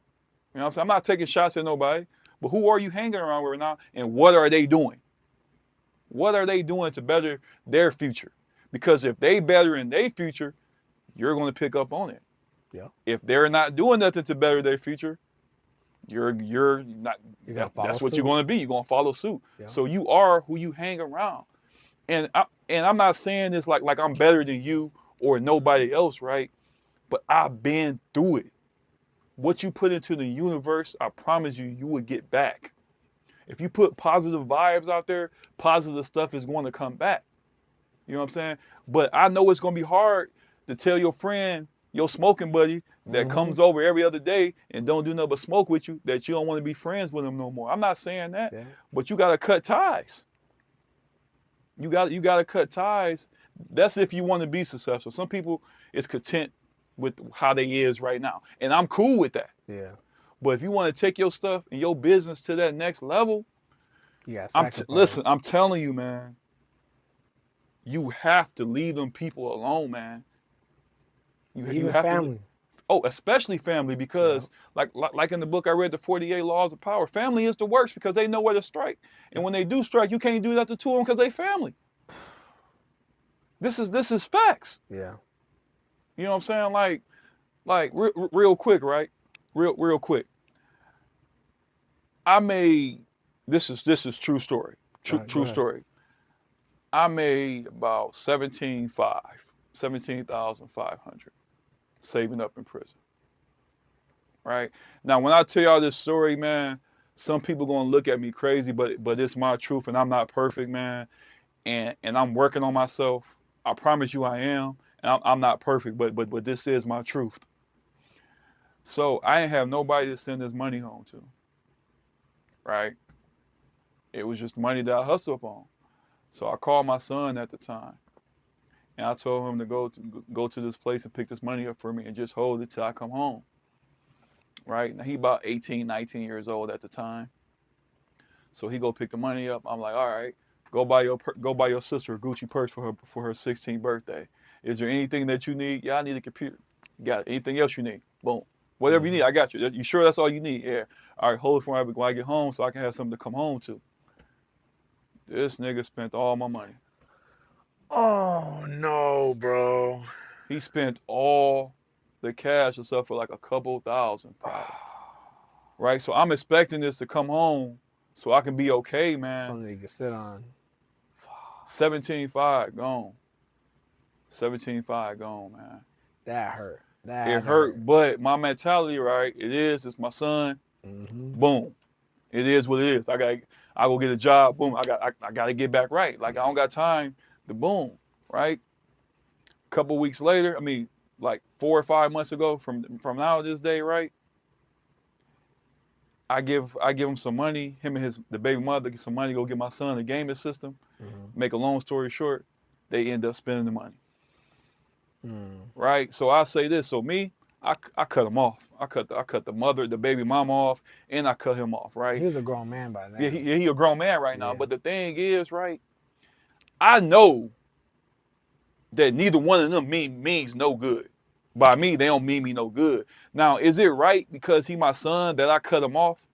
what I'm saying? I'm not taking shots at nobody, but who are you hanging around with right now, and what are they doing? What are they doing to better their future? Because if they better in their future, you're going to pick up on it. Yeah. If they're not doing nothing to better their future, you're not. That's what you're going to be. You're going to follow suit. Yeah. So you are who you hang around. And I'm not saying this like I'm better than you or nobody else, right? But I've been through it. What you put into the universe, I promise you would get back. If you put positive vibes out there, positive stuff is going to come back. You know what I'm saying? But I know it's going to be hard to tell your friend, your smoking buddy that comes over every other day and don't do nothing but smoke with you, that you don't want to be friends with him no more. I'm not saying that, but you got to cut ties. You got to cut ties. That's if you want to be successful. Some people is content with how they is right now, and I'm cool with that. Yeah. But if you want to take your stuff and your business to that next level, listen, I'm telling you, man, you have to leave them people alone, man. You have family. Especially family, because like in the book I read, the 48 Laws of Power, family is the worst because they know where to strike. And when they do strike, you can't do nothing to them because they family. This is facts. Yeah. You know what I'm saying? Like real quick, right? Real quick. I made this is true story. True story. I made about 17,500 saving up in prison. Right? Now when I tell y'all this story, man, some people gonna look at me crazy, but it's my truth, and I'm not perfect, man. And I'm working on myself. I promise you, I am. And I'm not perfect, but this is my truth. So I didn't have nobody to send this money home to, right? It was just money that I hustled on. So I called my son at the time, and I told him to go to this place and pick this money up for me and just hold it till I come home. Right? Now he about 18, 19 years old at the time. So he go pick the money up. I'm like, all right, go buy your sister a Gucci purse for her 16th birthday. Is there anything that you need? Yeah, I need a computer. Got it. Anything else you need? Boom. Whatever you need, I got you. You sure that's all you need? Yeah. All right, hold it for me when I get home so I can have something to come home to. This nigga spent all my money. Oh no, bro. He spent all the cash except for like a couple thousand, probably. Right? So I'm expecting this to come home so I can be okay, man. Something you can sit on. 17.5 gone. 17.5 gone, man. That hurt. It hurt, but my mentality, right? It's my son. Mm-hmm. Boom. It is what it is. I go get a job. Boom. I got to get back right. Like I don't got time to boom, right? A couple weeks later, I mean, like 4 or 5 months ago from now to this day, right? I give him some money. Him and the baby mother get some money. Go get my son a gaming system. Mm-hmm. Make a long story short, they end up spending the money. Mm. Right. So I say this. So me, I cut him off. I cut the baby mama off, and I cut him off. Right. He was a grown man by then. Yeah, he a grown man right now. Yeah. But the thing is, right, I know that neither one of them means no good. By me, they don't mean me no good. Now, is it right because he my son that I cut him off?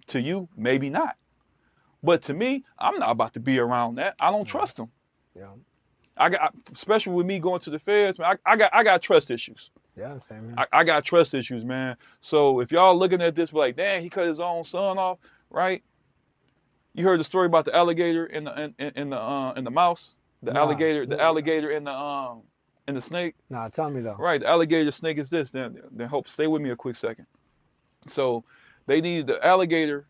To you, maybe not. But to me, I'm not about to be around that. I don't trust him. Yeah. Especially with me going to the feds, man, I got trust issues. Yeah, same here. I got trust issues, man. So if y'all looking at this like, damn, he cut his own son off, right? You heard the story about the alligator and the mouse, alligator and the snake. Nah, tell me though. Right, the alligator snake is this. Then stay with me a quick second. So they needed the alligator.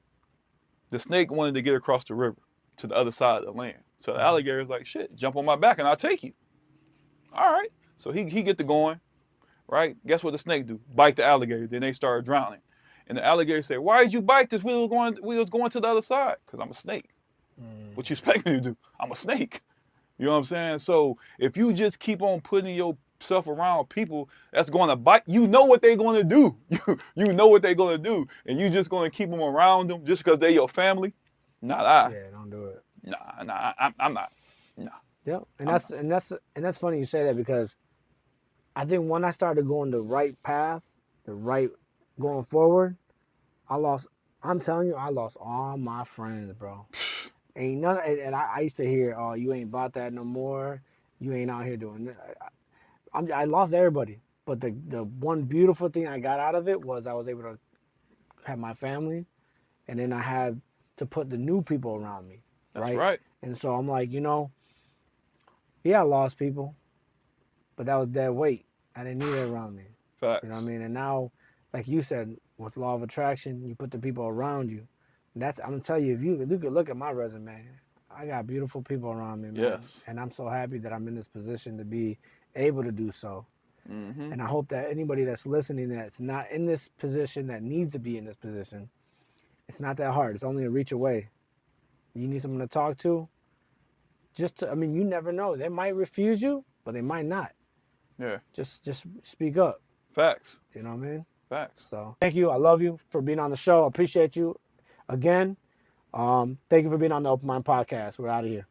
The snake wanted to get across the river to the other side of the land. So the alligator's like, shit, jump on my back and I'll take you. All right. So he get to going, right? Guess what the snake do? Bite the alligator. Then they started drowning. And the alligator said, why did you bite this? We was going to the other side. Because I'm a snake. What you expect me to do? I'm a snake. You know what I'm saying? So if you just keep on putting yourself around people that's going to bite, you know what they're going to do. You know what they're going to do. And you just going to keep them around them just because they're your family? Not Yeah, don't do it. Nah, I'm not. Nah. Yeah, and that's funny you say that because I think when I started going the right path, going forward, I'm telling you, I lost all my friends, bro. Ain't none, and I used to hear, oh, you ain't about that no more. You ain't out here doing that. I lost everybody. But the one beautiful thing I got out of it was I was able to have my family, and then I had to put the new people around me. That's right. And so I'm like, yeah, I lost people, but that was dead weight. I didn't need it around me. Facts. You know what I mean? And now, like you said, with law of attraction, you put the people around you. I'm gonna tell you, if you could look at my resume, I got beautiful people around me, man. Yes. And I'm so happy that I'm in this position to be able to do so. Mm-hmm. And I hope that anybody that's listening that's not in this position, that needs to be in this position, it's not that hard. It's only a reach away. You need someone to talk to. You never know. They might refuse you, but they might not. Yeah. Just speak up. Facts. You know what I mean? Facts. So thank you. I love you for being on the show. I appreciate you again. Thank you for being on the Open Mind Podcast. We're out of here.